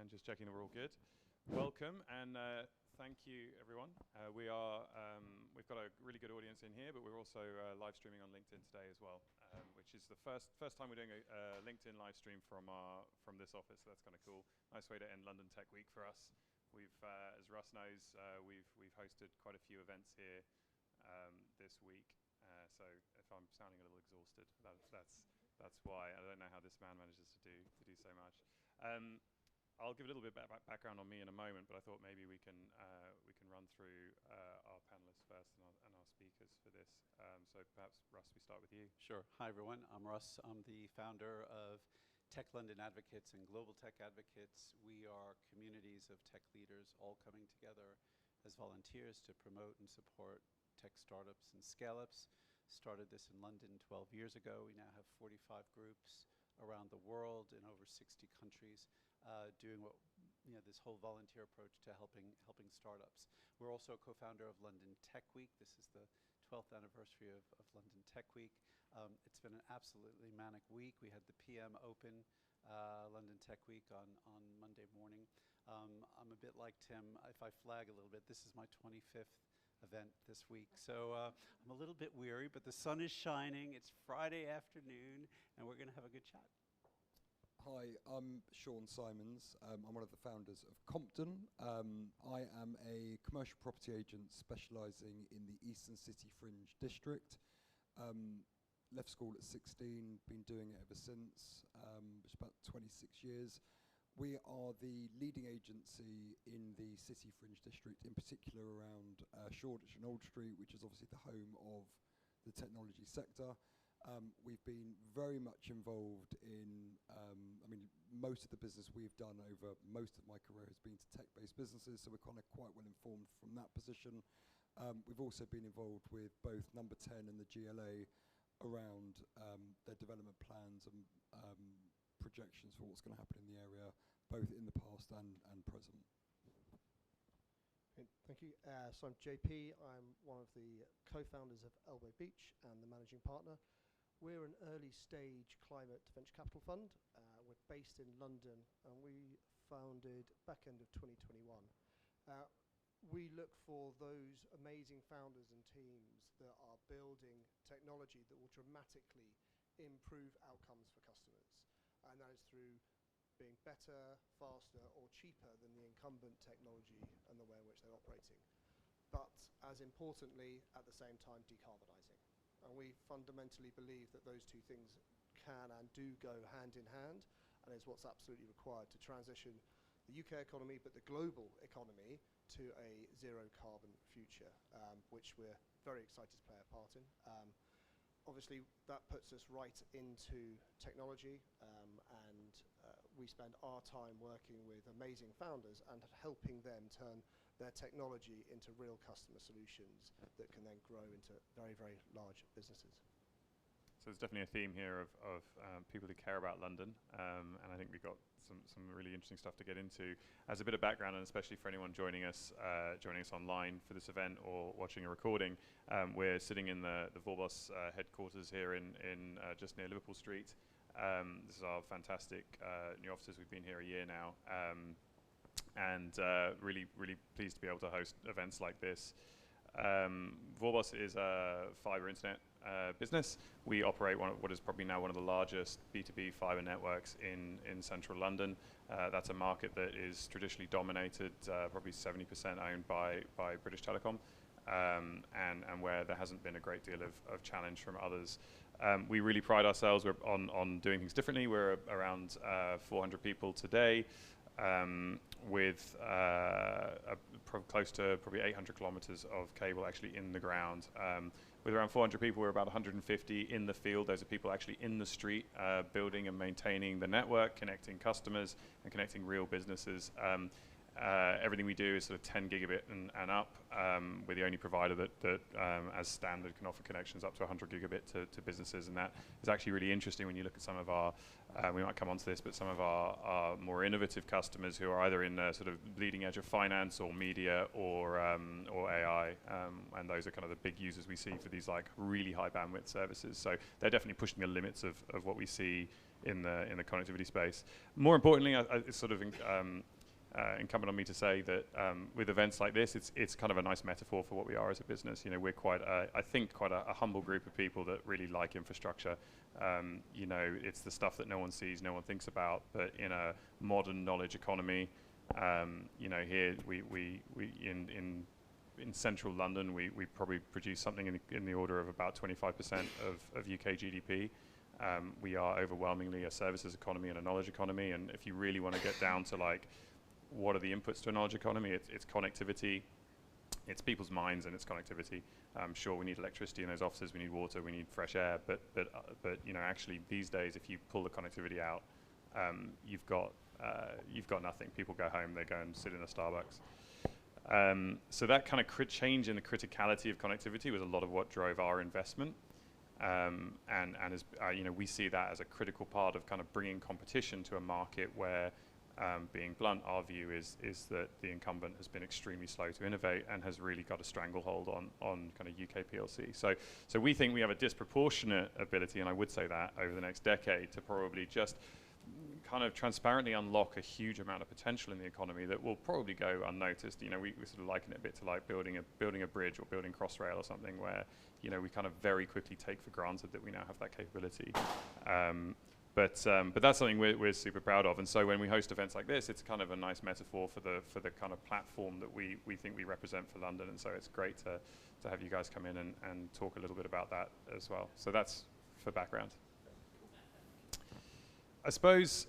And just checking that we're all good. Welcome, and thank you, everyone. We've got a really good audience in here, but we're also live streaming on LinkedIn today as well, which is the first time we're doing a LinkedIn live stream from this office. So that's kind of cool. Nice way to end London Tech Week for us. We've, as Russ knows, we've hosted quite a few events here this week. So if I'm sounding a little exhausted, that's why. I don't know how this man manages to do so much. I'll give a little bit of background on me in a moment, but I thought maybe we can run through our panelists first and our speakers for this. So perhaps, Russ, we start with you. Sure. Hi, everyone. I'm Russ. I'm the founder of Tech London Advocates and Global Tech Advocates. We are communities of tech leaders all coming together as volunteers to promote and support tech startups and scale-ups. Started this in London 12 years ago. We now have 45 groups around the world in over 60 countries, doing this whole volunteer approach to helping startups. We're also a co-founder of London Tech Week. This is the 12th anniversary of London Tech Week. It's been an absolutely manic week. We had the PM open London Tech Week on Monday morning. I'm a bit like Tim. If I flag a little bit, this is my 25th event this week. So I'm a little bit weary, but the sun is shining. It's Friday afternoon, and we're going to have a good chat. Hi, I'm Shaun Simons. I'm one of the founders of Compton. I am a commercial property agent specialising in the Eastern City Fringe District. Left school at 16, been doing it ever since. It's about 26 years. We are the leading agency in the City Fringe District, in particular around Shoreditch and Old Street, which is obviously the home of the technology sector. We've been very much involved in, most of the business we've done over most of my career has been to tech-based businesses, so we're kind of quite well informed from that position. We've also been involved with both Number 10 and the GLA around their development plans and projections for what's going to happen in the area, both in the past and present. Okay, thank you. So I'm JP. I'm one of the co-founders of Elbow Beach and the managing partner. We're an early stage climate venture capital fund. We're based in London, and we founded back end of 2021. We look for those amazing founders and teams that are building technology that will dramatically improve outcomes for customers. And that is through being better, faster, or cheaper than the incumbent technology and the way in which they're operating. But as importantly, at the same time, decarbonising. And we fundamentally believe that those two things can and do go hand in hand, and is what's absolutely required to transition the UK economy, but the global economy, to a zero carbon future, which we're very excited to play a part in. Obviously, that puts us right into technology, and we spend our time working with amazing founders and helping them turn their technology into real customer solutions that can then grow into very, very large businesses. So there's definitely a theme here of people who care about London, and I think we've got some really interesting stuff to get into. As a bit of background, and especially for anyone joining us online for this event or watching a recording, we're sitting in the Vorboss headquarters here in just near Liverpool Street. This is our fantastic new offices. We've been here a year now, and really pleased to be able to host events like this. Vorboss is a fibre internet business. We operate what is probably now one of the largest B2B fibre networks in central London. That's a market that is traditionally dominated, probably 70% owned by British Telecom, and where there hasn't been a great deal of challenge from others. We really pride ourselves on doing things differently. We're around 400 people today. With close to probably 800 kilometers of cable actually in the ground. With around 400 people, we're about 150 in the field. Those are people actually in the street, building and maintaining the network, connecting customers and connecting real businesses. Everything we do is sort of 10 gigabit and up. We're the only provider that as standard can offer connections up to 100 gigabit to businesses, and that is actually really interesting when you look at some of our, we might come on to this, but some of our more innovative customers who are either in the sort of bleeding edge of finance or media or AI, and those are kind of the big users we see for these like really high bandwidth services. So they're definitely pushing the limits of what we see in the connectivity space. More importantly, it's sort of incumbent on me to say that with events like this, it's kind of a nice metaphor for what we are as a business. You know, we're quite a humble group of people that really like infrastructure. You know, it's the stuff that no one sees, no one thinks about, but in a modern knowledge economy, you know, here in central London, we probably produce something in the order of about 25% of UK GDP. We are overwhelmingly a services economy and a knowledge economy, and if you really want to get down to like, what are the inputs to a knowledge economy? It's connectivity, it's people's minds, and it's connectivity. Sure, we need electricity in those offices, we need water, we need fresh air, but you know, actually these days, if you pull the connectivity out, you've got nothing. People go home, they go and sit in a Starbucks. So that kind of change in the criticality of connectivity was a lot of what drove our investment. And as you know, we see that as a critical part of kind of bringing competition to a market where, being blunt, our view is that the incumbent has been extremely slow to innovate and has really got a stranglehold on kind of UK PLC. So we think we have a disproportionate ability, and I would say that over the next decade, to probably just kind of transparently unlock a huge amount of potential in the economy that will probably go unnoticed. You know, we sort of liken it a bit to like building a bridge or building Crossrail or something, where, you know, we kind of very quickly take for granted that we now have that capability. But that's something we're super proud of, and so when we host events like this, it's kind of a nice metaphor for the kind of platform that we think we represent for London, and so it's great to have you guys come in and talk a little bit about that as well. So that's for background. I suppose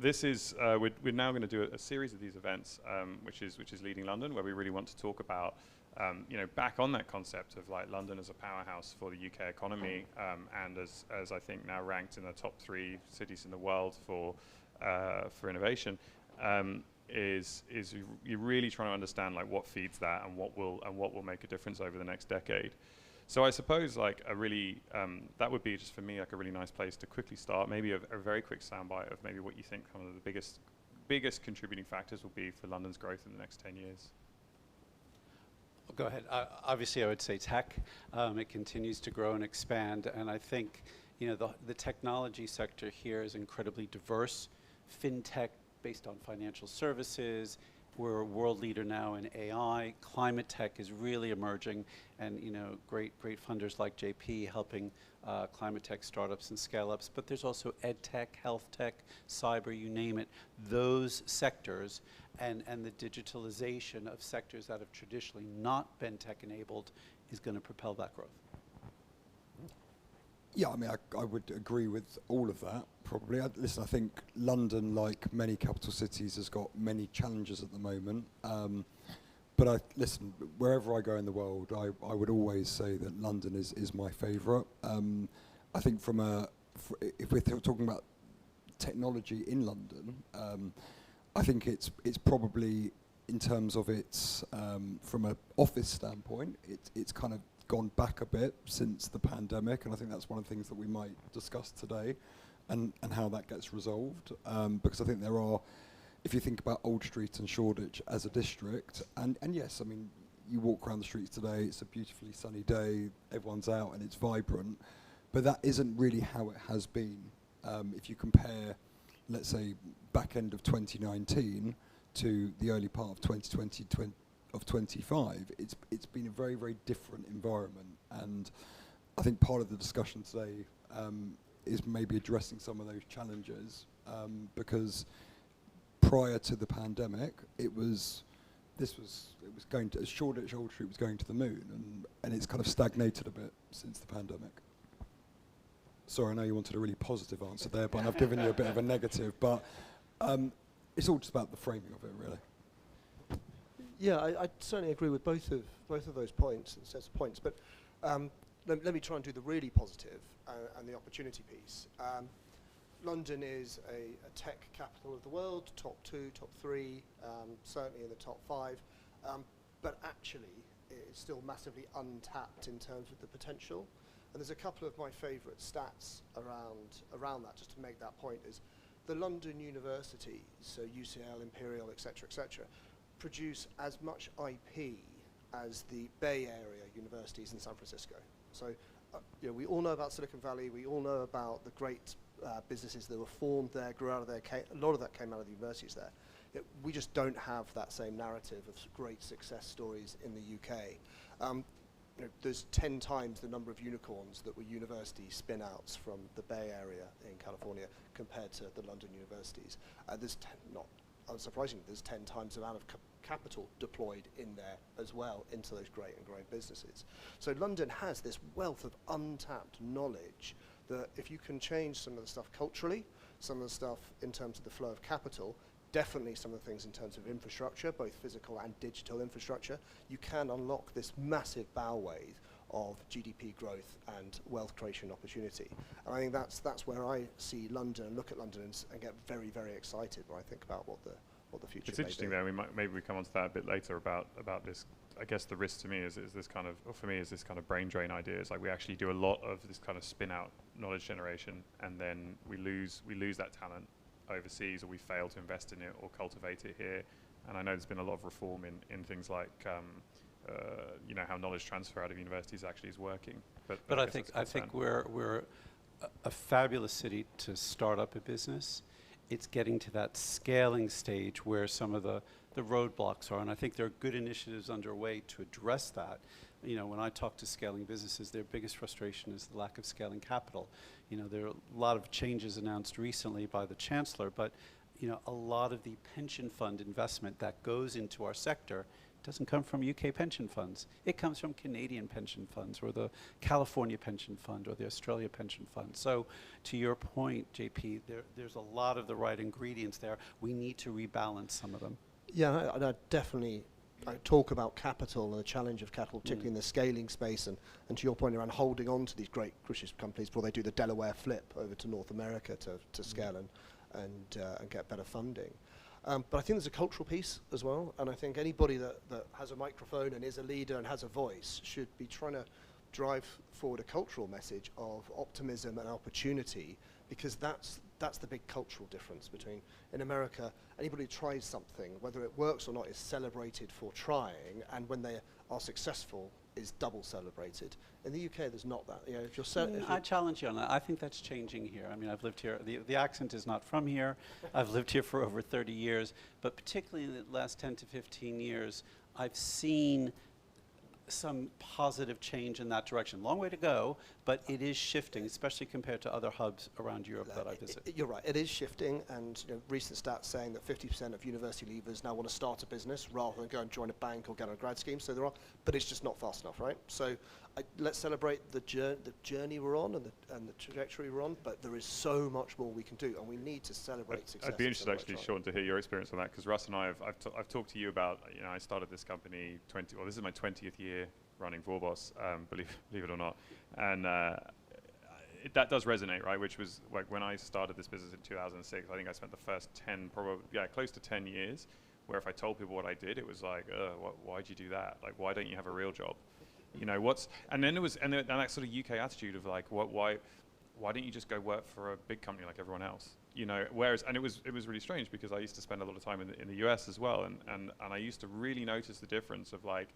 this is we're now going to do a series of these events, which is Leading London, where we really want to talk about you know, back on that concept of like London as a powerhouse for the UK economy, and as I think now ranked in the top 3 cities in the world for innovation, is you're really trying to understand like what feeds that and what will make a difference over the next decade. So I suppose like a really that would be just for me like a really nice place to quickly start. Maybe a very quick soundbite of maybe what you think kind of the biggest contributing factors will be for London's growth in the next 10 years. Go ahead. Obviously, I would say tech. It continues to grow and expand, and I think, you know, the technology sector here is incredibly diverse. FinTech, based on financial services. We're a world leader now in AI. Climate tech is really emerging, and, you know, great funders like JP helping climate tech startups and scale-ups. But there's also ed tech, health tech, cyber, you name it. Those sectors and the digitalization of sectors that have traditionally not been tech-enabled is going to propel that growth. Yeah, I mean, I would agree with all of that, probably. Listen, I think London, like many capital cities, has got many challenges at the moment. But listen, wherever I go in the world, I would always say that London is my favourite. I think if we're talking about technology in London, I think it's probably, in terms of its, from an office standpoint, it's kind of gone back a bit since the pandemic, and I think that's one of the things that we might discuss today, and how that gets resolved. Because I think there are, if you think about Old Street and Shoreditch as a district, and yes, I mean, you walk around the streets today, it's a beautifully sunny day, everyone's out and it's vibrant, but that isn't really how it has been. If you compare, let's say, back end of 2019 to the early part of 2020, of 25, it's been a very, very different environment, and I think part of the discussion today is maybe addressing some of those challenges, because prior to the pandemic, Shoreditch Old Street was going to the moon, and it's kind of stagnated a bit since the pandemic. Sorry, I know you wanted a really positive answer there, but I've given you a bit of a negative, but it's all just about the framing of it, really. Yeah, I certainly agree with both of those points and sets of points, but let me try and do the really positive and the opportunity piece. London is a tech capital of the world, top 2, top 3, certainly in the top 5, but actually it's still massively untapped in terms of the potential. And there's a couple of my favourite stats around that, just to make that point, is the London universities, so UCL, Imperial, etc., produce as much IP as the Bay Area universities in San Francisco. So, you know, we all know about Silicon Valley, we all know about the great businesses that were formed there, grew out of there. A lot of that came out of the universities there. We just don't have that same narrative of great success stories in the UK. There's 10 times the number of unicorns that were university spin-outs from the Bay Area in California compared to the London universities. There's not unsurprisingly, there's 10 times the amount of capital deployed in there as well into those great and growing businesses. So London has this wealth of untapped knowledge that if you can change some of the stuff culturally, some of the stuff in terms of the flow of capital, definitely some of the things in terms of infrastructure, both physical and digital infrastructure, you can unlock this massive bow wave of GDP growth and wealth creation opportunity. And I think that's where I see London, look at London and get very, very excited when I think about what the future It's interesting be. there, maybe we come on to that a bit later about this. I guess the risk to me is this kind of, or for me is this kind of brain drain idea. It's like we actually do a lot of this kind of spin out knowledge generation and then we lose that talent overseas, or we fail to invest in it or cultivate it here. And I know there's been a lot of reform in things like how knowledge transfer out of universities actually is working. But I think we're a fabulous city to start up a business. It's getting to that scaling stage where some of the roadblocks are, and I think there are good initiatives underway to address that. When I talk to scaling businesses, their biggest frustration is the lack of scaling capital. There are a lot of changes announced recently by the Chancellor, but a lot of the pension fund investment that goes into our sector doesn't come from UK pension funds. It comes from Canadian pension funds or the California pension fund or the Australia pension fund. So to your point, JP, there's a lot of the right ingredients there. We need to rebalance some of them. Yeah, I definitely talk about capital and the challenge of capital, particularly in the scaling space, and to your point around holding on to these great British companies before they do the Delaware flip over to North America to scale and get better funding. But I think there's a cultural piece as well, and I think anybody that has a microphone and is a leader and has a voice should be trying to drive forward a cultural message of optimism and opportunity, because that's the big cultural difference between, in America, anybody who tries something, whether it works or not, is celebrated for trying, and when they are successful, is double celebrated. In the UK, there's not that. If you're I challenge you on that. I think that's changing here. I mean, I've lived here. The accent is not from here. I've lived here for over 30 years, but particularly in the last 10 to 15 years, I've seen some positive change in that direction. Long way to go, but it is shifting, especially compared to other hubs around Europe that I visit. You're right, it is shifting, and recent stats saying that 50% of university leavers now want to start a business rather than go and join a bank or get on a grad scheme. So there are, but it's just not fast enough, right? So let's celebrate the journey we're on and the trajectory we're on, but there is so much more we can do, and we need to celebrate success. I'd be interested actually, Shaun, to hear your experience on that, because Russ and I I've talked to you about, I started this company this is my 20th year running Vorboss, believe it or not, and that does resonate, right? Which was like when I started this business in 2006. I think I spent the first 10, close to 10 years, where if I told people what I did, it was like, why'd you do that? Like, why don't you have a real job? And then that sort of UK attitude of like, why don't you just go work for a big company like everyone else? Whereas, and it was really strange because I used to spend a lot of time in the US as well, and I used to really notice the difference of like,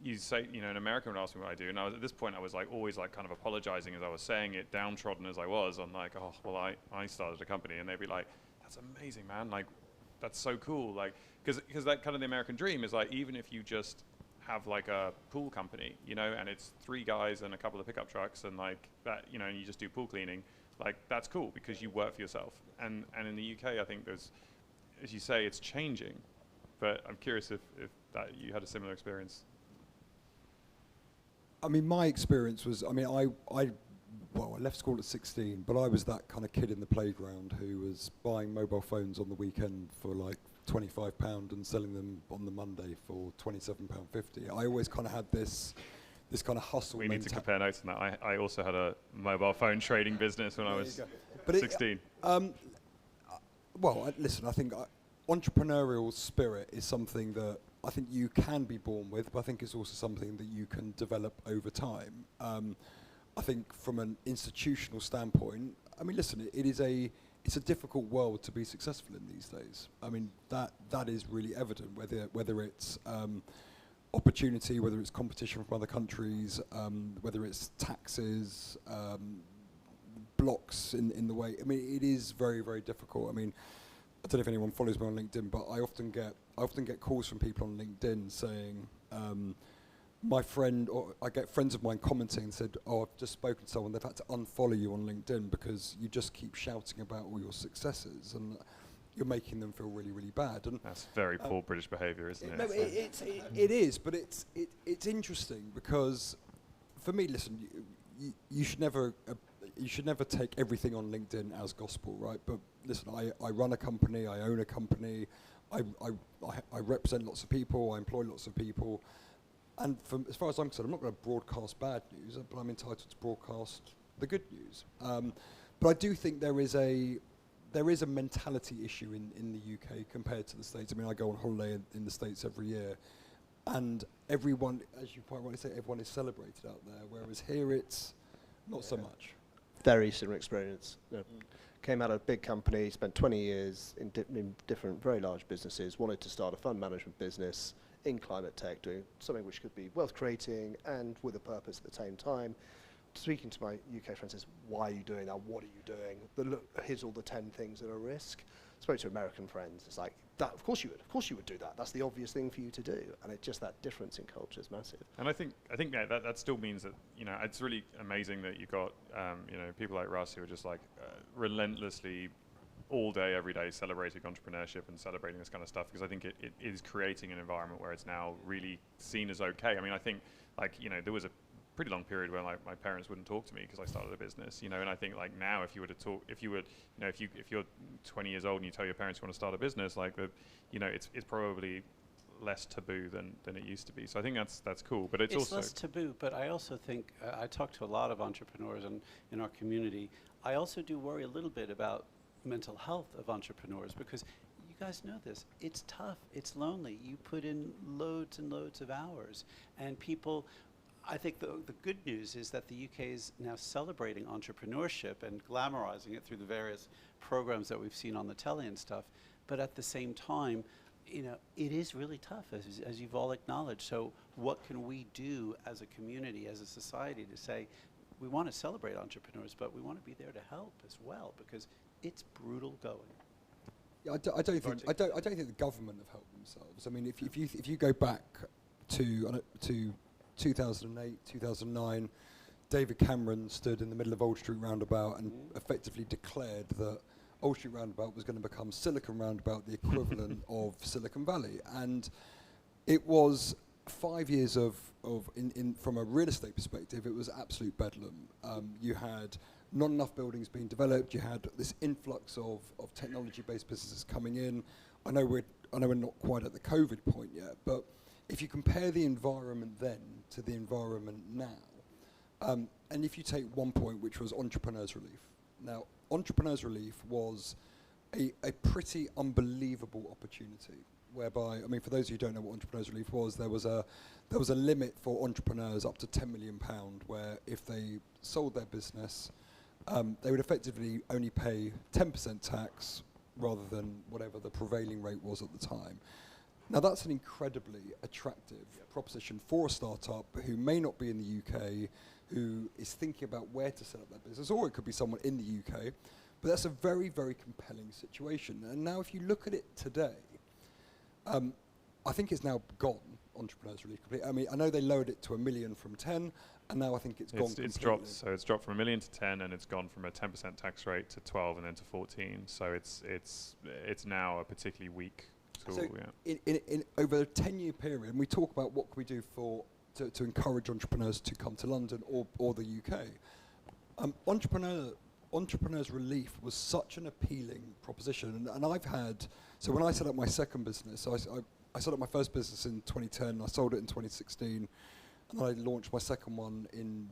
you say, an American would ask me what I do, and at this point I was like always like kind of apologizing as I was saying it, downtrodden as I was, on like, oh, well, I started a company, and they'd be like, that's amazing, man, like, that's so cool, like, because that kind of the American dream is like, even if you just have like a pool company, and it's 3 guys and a couple of pickup trucks and like that, and you just do pool cleaning, like, that's cool because you work for yourself. And in the UK, I think there's, as you say, it's changing, but I'm curious if that you had a similar experience. I mean, my experience was, I left school at 16, but I was that kind of kid in the playground who was buying mobile phones on the weekend for like £25 and selling them on the Monday for £27.50. I always kind of had this kind of hustle. We need to compare notes on that. I also had a mobile phone trading business when I was 16. Listen, I think entrepreneurial spirit is something that I think you can be born with, but I think it's also something that you can develop over time. I think from an institutional standpoint, listen, it's a difficult world to be successful in these days. I mean, that is really evident, whether it's opportunity, whether it's competition from other countries, whether it's taxes, blocks in the way. I mean, it is very, very difficult. I mean, I don't know if anyone follows me on LinkedIn, but I often get calls from people on LinkedIn saying, my friend, or I get friends of mine commenting and said, oh, I've just spoken to someone, they've had to unfollow you on LinkedIn because you just keep shouting about all your successes and you're making them feel really, really bad. And that's very poor British behaviour, isn't it? No, it is, but it's interesting because, for me, listen, you should never take everything on LinkedIn as gospel, right? But listen, I run a company, I own a company, I represent lots of people, I employ lots of people, and as far as I'm concerned, I'm not going to broadcast bad news, but I'm entitled to broadcast the good news. But I do think there is a mentality issue in the UK compared to the States. I mean, I go on holiday in the States every year, and everyone, as you quite rightly say, everyone is celebrated out there, whereas here it's not so much. Very similar experience. Came out of a big company, spent 20 years in different very large businesses, wanted to start a fund management business in climate tech, doing something which could be wealth creating and with a purpose at the same time. Speaking to my UK friends says, why are you doing that? What are you doing? Here's all the 10 things that are risk. Spoke to American friends. It's like, that, of course you would do that. That's the obvious thing for you to do. And it's just that difference in culture is massive. And I think that still means that, it's really amazing that you got, people like Russ who are just like relentlessly all day, every day celebrating entrepreneurship and celebrating this kind of stuff, because I think it is creating an environment where it's now really seen as okay. I mean, I think there was a pretty long period where my parents wouldn't talk to me because I started a business, and I think like now if you're 20 years old and you tell your parents you want to start a business, it's probably less taboo than it used to be. So I think that's cool, but it's also less taboo. But I also think I talk to a lot of entrepreneurs in our community. I also do worry a little bit about mental health of entrepreneurs, because you guys know this. It's tough. It's lonely. You put in loads and loads of hours, and people. I think the good news is that the UK is now celebrating entrepreneurship and glamorizing it through the various programs that we've seen on the telly and stuff. But at the same time, it is really tough, as you've all acknowledged. So what can we do as a community, as a society, to say, we want to celebrate entrepreneurs, but we want to be there to help as well, because it's brutal going. Yeah, I don't think the government have helped themselves. I mean, if you go back to 2008, 2009, David Cameron stood in the middle of Old Street Roundabout and effectively declared that Old Street Roundabout was going to become Silicon Roundabout, the equivalent of Silicon Valley. And it was 5 years from a real estate perspective, it was absolute bedlam. You had not enough buildings being developed. You had this influx of technology-based businesses coming in. I know we're not quite at the COVID point yet, but if you compare the environment then to the environment now, and if you take one point, which was Entrepreneurs Relief. Now, Entrepreneurs Relief was a pretty unbelievable opportunity, whereby, I mean, for those of you who don't know what Entrepreneurs Relief was, there was a limit for entrepreneurs up to £10 million, where if they sold their business, they would effectively only pay 10% tax rather than whatever the prevailing rate was at the time. Now, that's an incredibly attractive proposition for a startup who may not be in the UK, who is thinking about where to set up their business, or it could be someone in the UK, but that's a very, very compelling situation. And now if you look at it today, I think it's now gone, Entrepreneurs Relief completely. I mean, I know they lowered it to $1 million from 10, and now I think it's gone completely. It's dropped from $1 million to 10, and it's gone from a 10% tax rate to 12 and then to 14. So it's now a particularly weak tool. So in over a 10-year period, and we talk about what can we do to encourage entrepreneurs to come to London or the UK. Entrepreneurs Relief was such an appealing proposition, and I've had, so when I set up my second business, I set up my first business in 2010, I sold it in 2016, and I launched my second one in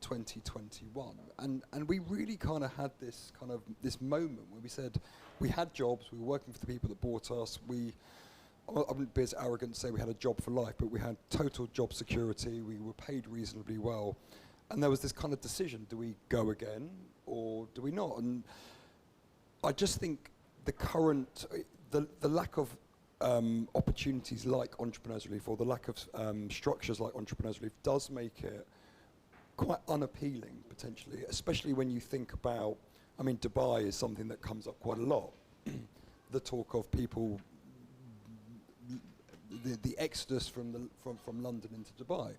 2021. And we really kind of had this moment where we said we had jobs, we were working for the people that bought us, I wouldn't be as arrogant to say we had a job for life, but we had total job security, we were paid reasonably well. And there was this kind of decision, do we go again or do we not? And I just think the current, the lack of opportunities like Entrepreneurs Relief, or the lack of structures like Entrepreneurs Relief, does make it quite unappealing potentially, especially when you think about, I mean, Dubai is something that comes up quite a lot. The talk of people, the exodus from London into Dubai.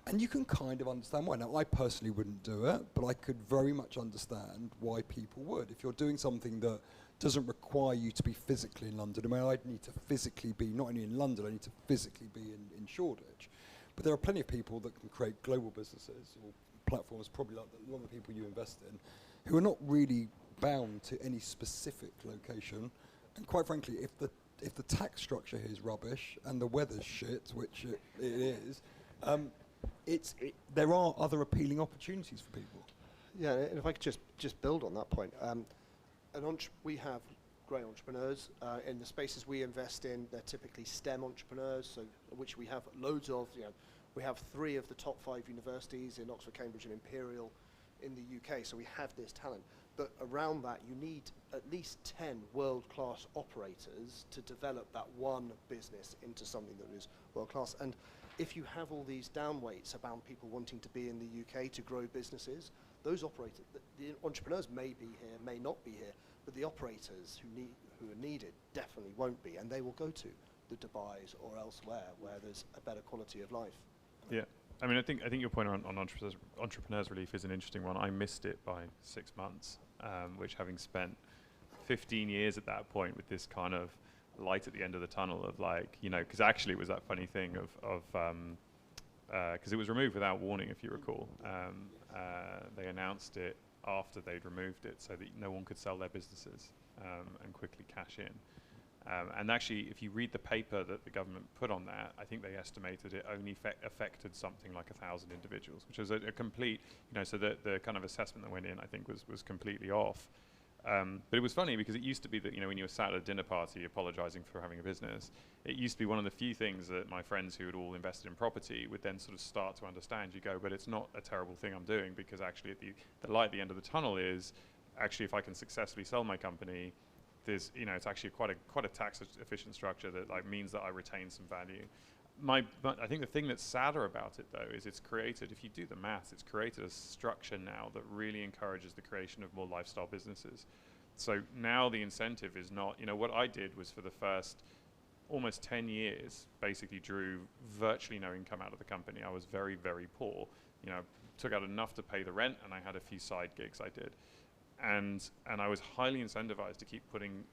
And you can kind of understand why. Now, I personally wouldn't do it, but I could very much understand why people would. If you're doing something that doesn't require you to be physically in London, I mean, I'd need to physically be, not only in London, I need to physically be in Shoreditch. But there are plenty of people that can create global businesses or platforms, probably like a lot of the people you invest in, who are not really bound to any specific location. And quite frankly, if the tax structure here is rubbish and the weather's shit, which it is, there are other appealing opportunities for people. Yeah, and if I could just build on that point, we have great entrepreneurs in the spaces we invest in. They're typically STEM entrepreneurs, so which we have loads of. You know, we have 3 of the top 5 universities in Oxford, Cambridge, and Imperial in the UK. So we have this talent, but around that, you need at least 10 world-class operators to develop that one business into something that is world-class. And if you have all these downweights about people wanting to be in the UK to grow businesses, those operators, the entrepreneurs may be here, may not be here, but the operators who are needed definitely won't be, and they will go to the Dubais or elsewhere where there's a better quality of life. Yeah, I mean, I think your point on entrepreneurs relief is an interesting one. I missed it by 6 months, which, having spent 15 years at that point with this kind of light at the end of the tunnel of, like, you know, because actually it was that funny thing of because it was removed without warning, if you recall. They announced it after they'd removed it so that no one could sell their businesses and quickly cash in. And actually, if you read the paper that the government put on that, I think they estimated it only affected something like 1,000 individuals, which was a complete, you know, so the kind of assessment that went in, I think, was completely off. But it was funny because it used to be that, you know, when you were sat at a dinner party apologizing for having a business, it used to be one of the few things that my friends who had all invested in property would then sort of start to understand. You go, but it's not a terrible thing I'm doing, because actually the light at the end of the tunnel is actually, if I can successfully sell my company, there's, you know, it's actually quite a tax efficient structure that, like, means that I retain some value. But I think the thing that's sadder about it, though, is it's created, if you do the maths, it's created a structure now that really encourages the creation of more lifestyle businesses. So now the incentive is not, you know, what I did was for the first almost 10 years, basically drew virtually no income out of the company. I was very, very poor. You know, took out enough to pay the rent, and I had a few side gigs I did. And I was highly incentivized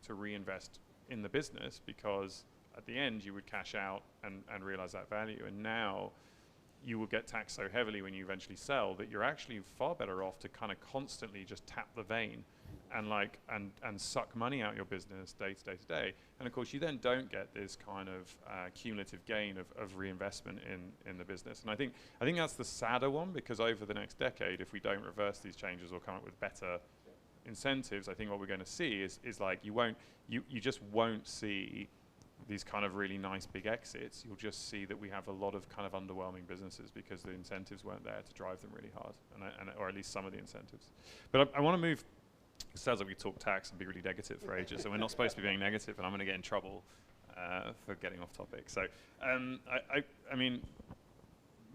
to reinvest in the business, because at the end you would cash out and realize that value. And now you will get taxed so heavily when you eventually sell that you're actually far better off to kind of constantly just tap the vein and suck money out your business day to day to day. And of course you then don't get this kind of cumulative gain of reinvestment in the business. And I think that's the sadder one, because over the next decade, if we don't reverse these changes or come up with better incentives, I think what we're going to see is like you just won't see these kind of really nice big exits. You'll just see that we have a lot of kind of underwhelming businesses because the incentives weren't there to drive them really hard, or at least some of the incentives. But I want to move. It sounds like we talk tax and be really negative for ages, so we're not supposed to be being negative, and I'm going to get in trouble for getting off topic. So I mean,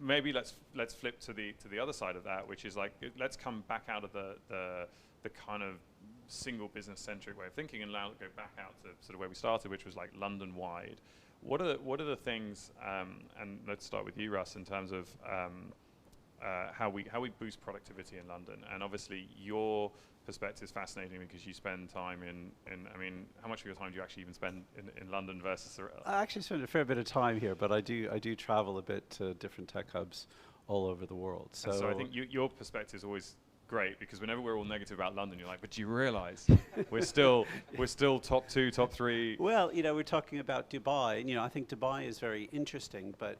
maybe let's flip to the other side of that, which is like, let's come back out of the kind of single business centric way of thinking and now go back out to sort of where we started, which was like London wide. What are the things, and let's start with you, Russ, in terms of how we boost productivity in London? And obviously your perspective is fascinating because you spend time in I mean, how much of your time do you actually even spend in London versus I actually spend a fair bit of time here, but I do travel a bit to different tech hubs all over the world. So I think your perspective is always great, because whenever we're all negative about London, you're like, but do you realize we're still top 2, top 3? Well, you know, we're talking about Dubai, and, you know, I think Dubai is very interesting, but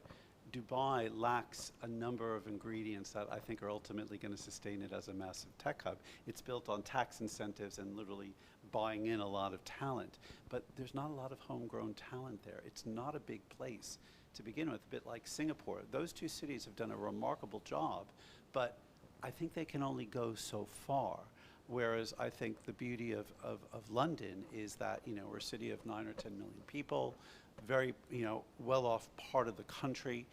Dubai lacks a number of ingredients that I think are ultimately going to sustain it as a massive tech hub. It's built on tax incentives and literally buying in a lot of talent, but there's not a lot of homegrown talent there. It's not a big place to begin with, a bit like Singapore. Those two cities have done a remarkable job, but I think they can only go so far. Whereas I think the beauty of London is that, you know, we're a city of 9 or 10 million people, very, you know, well-off part of the country.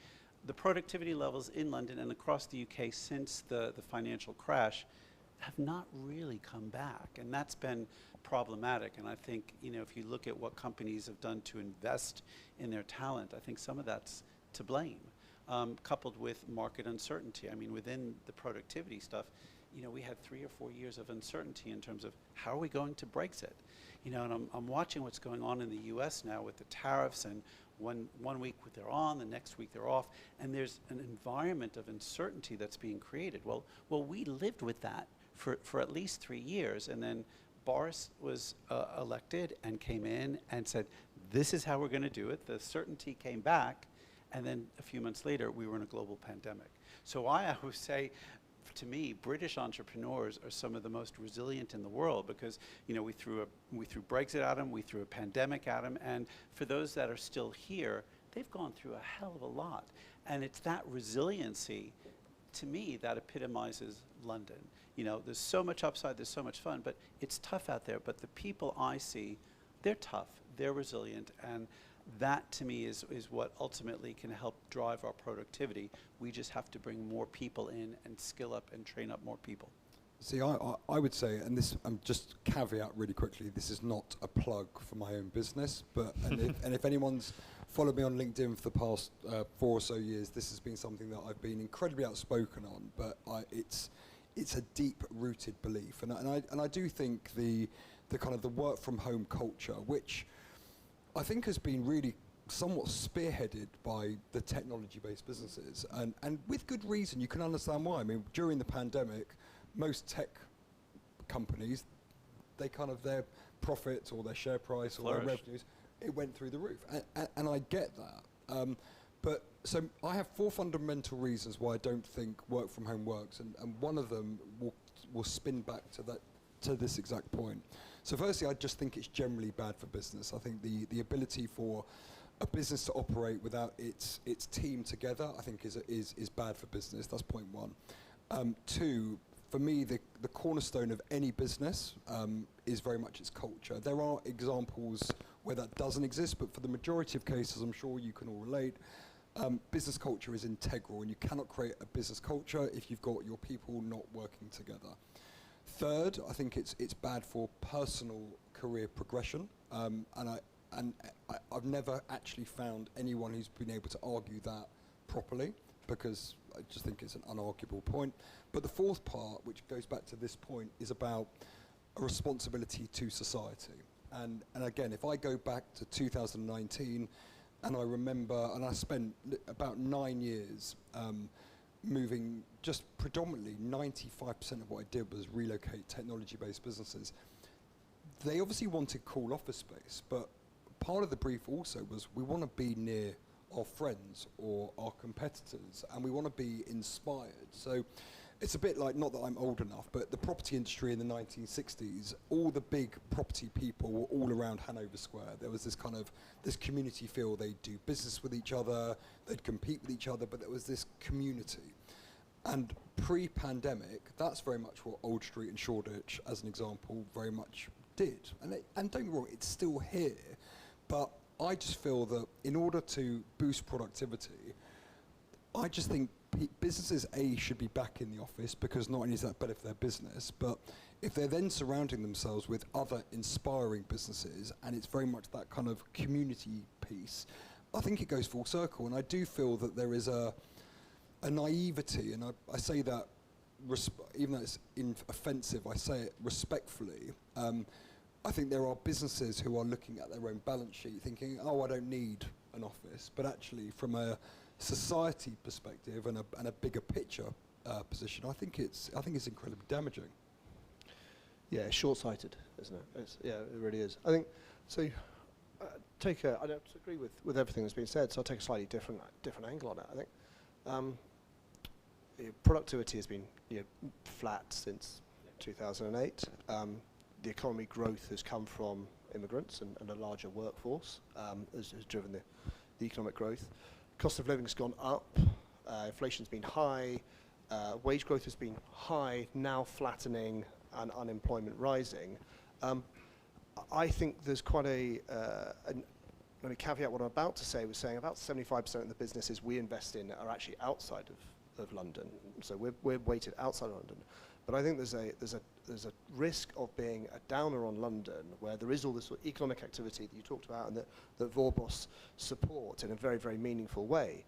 the productivity levels in London and across the UK since the financial crash have not really come back, and that's been problematic. And I think, you know, if you look at what companies have done to invest in their talent, I think some of that's to blame, coupled with market uncertainty. I mean, within the productivity stuff, you know, we had 3 or 4 years of uncertainty in terms of how are we going to Brexit? You know, and I'm watching what's going on in the US now with the tariffs, and one week they're on, the next week they're off, and there's an environment of uncertainty that's being created. Well, we lived with that for at least 3 years, and then Boris was elected and came in and said, this is how we're going to do it. The certainty came back, and then a few months later, we were in a global pandemic. So I always say, to me, British entrepreneurs are some of the most resilient in the world, because, you know, we threw Brexit at them, we threw a pandemic at them, and for those that are still here, they've gone through a hell of a lot. And it's that resiliency, to me, that epitomizes London. You know, there's so much upside, there's so much fun, but it's tough out there. But the people I see, they're tough, they're resilient, and that to me is what ultimately can help drive our productivity. We just have to bring more people in and skill up and train up more people. See, I would say, and this, just caveat really quickly, this is not a plug for my own business, but and if anyone's followed me on LinkedIn for the past 4 or so years, this has been something that I've been incredibly outspoken on, but it's a deep-rooted belief, and I do think the kind of the work from home culture, which I think has been really somewhat spearheaded by the technology-based businesses, and with good reason. You can understand why. I mean, during the pandemic, most tech companies, they kind of, their profits or their share price or their revenues, it went through the roof, and I get that. But so I have 4 fundamental reasons why I don't think work from home works, and one of them will spin back to this exact point. So firstly, I just think it's generally bad for business. I think the ability for a business to operate without its team together, I think is bad for business. That's point 1. 2, for me, the cornerstone of any business is very much its culture. There are examples where that doesn't exist, but for the majority of cases, I'm sure you can all relate, business culture is integral, and you cannot create a business culture if you've got your people not working together. 3rd, I think it's bad for personal career progression, and I've never actually found anyone who's been able to argue that properly, because I just think it's an unarguable point. But the 4th part, which goes back to this point, is about a responsibility to society. And again, if I go back to 2019, and I remember, and I spent about 9 years moving, just predominantly 95% of what I did was relocate technology-based businesses. They obviously wanted cool office space, but part of the brief also was we want to be near our friends or our competitors, and we want to be inspired. So it's a bit like, not that I'm old enough, but the property industry in the 1960s, all the big property people were all around Hanover Square. There was this kind of, this community feel. They'd do business with each other, they'd compete with each other, but there was this community. And pre-pandemic, that's very much what Old Street and Shoreditch, as an example, very much did. And don't get me wrong, it's still here, but I just feel that in order to boost productivity, I just think businesses, should be back in the office, because not only is that better for their business, but if they're then surrounding themselves with other inspiring businesses, and it's very much that kind of community piece, I think it goes full circle. And I do feel that there is a naivety, and I say that, even though it's offensive, I say it respectfully. I think there are businesses who are looking at their own balance sheet thinking, oh, I don't need an office, but actually from a society perspective and a bigger picture position, I think it's incredibly damaging. Yeah, short-sighted, isn't it? Yeah, it really is. I think so. I don't agree with everything that's been said, so I'll take a slightly different angle on it. I think productivity has been flat since 2008. The economy growth has come from immigrants and a larger workforce has driven the economic growth. Cost of living has gone up, inflation's been high, wage growth has been high, now flattening, and unemployment rising. I think there's quite a let me caveat what I'm about to say, was saying about 75% of the businesses we invest in are actually outside of London. So we're weighted outside of London. But I think there's a risk of being a downer on London, where there is all this sort of economic activity that you talked about and that Vorboss support in a very, very meaningful way.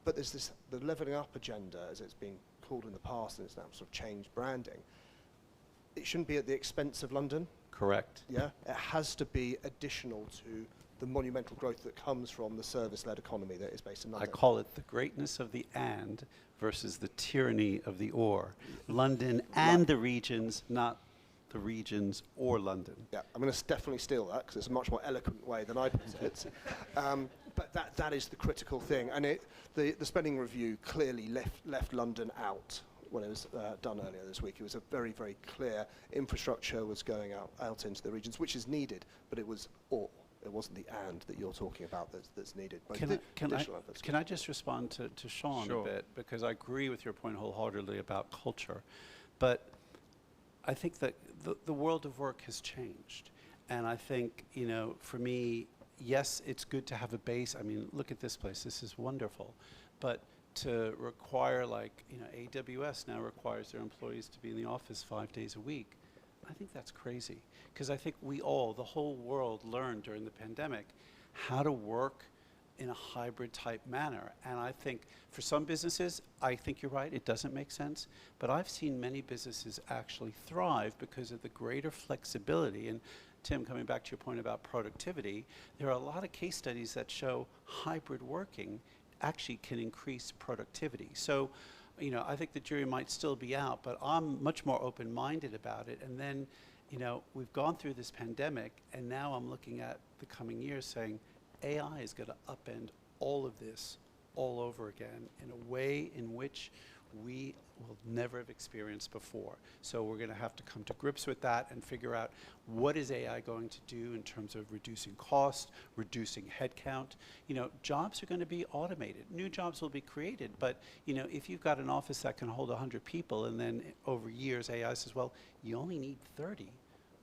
But there's the levelling up agenda, as it's been called in the past, and it's now sort of changed branding. It shouldn't be at the expense of London. Correct. Yeah, it has to be additional to the monumental growth that comes from the service-led economy that is based in London. I call it the greatness of the and versus the tyranny of the or. London and the regions, not the regions or London. Yeah, I'm going to definitely steal that because it's a much more eloquent way than I put it. But that is the critical thing. And the spending review clearly left London out when it was done earlier this week. It was a very, very clear infrastructure was going out into the regions, which is needed, but it was or. It wasn't the and that you're talking about that's needed. Can I just respond to Shaun Sure. a bit? Because I agree with your point wholeheartedly about culture. But I think that the world of work has changed. And I think, for me, yes, it's good to have a base. I mean, look at this place. This is wonderful. But to require, AWS now requires their employees to be in the office 5 days a week, I think that's crazy. Because I think the whole world learned during the pandemic how to work in a hybrid type manner. And I think for some businesses, I think you're right, it doesn't make sense. But I've seen many businesses actually thrive because of the greater flexibility. And Tim, coming back to your point about productivity, there are a lot of case studies that show hybrid working actually can increase productivity. So, I think the jury might still be out, but I'm much more open-minded about it. And then, we've gone through this pandemic, and now I'm looking at the coming years saying AI is going to upend all of this all over again in a way in which we will never have experienced before. So we're going to have to come to grips with that and figure out what is AI going to do in terms of reducing cost, reducing headcount. Jobs are going to be automated. New jobs will be created, but if you've got an office that can hold 100 people and then over years AI says, well, you only need 30.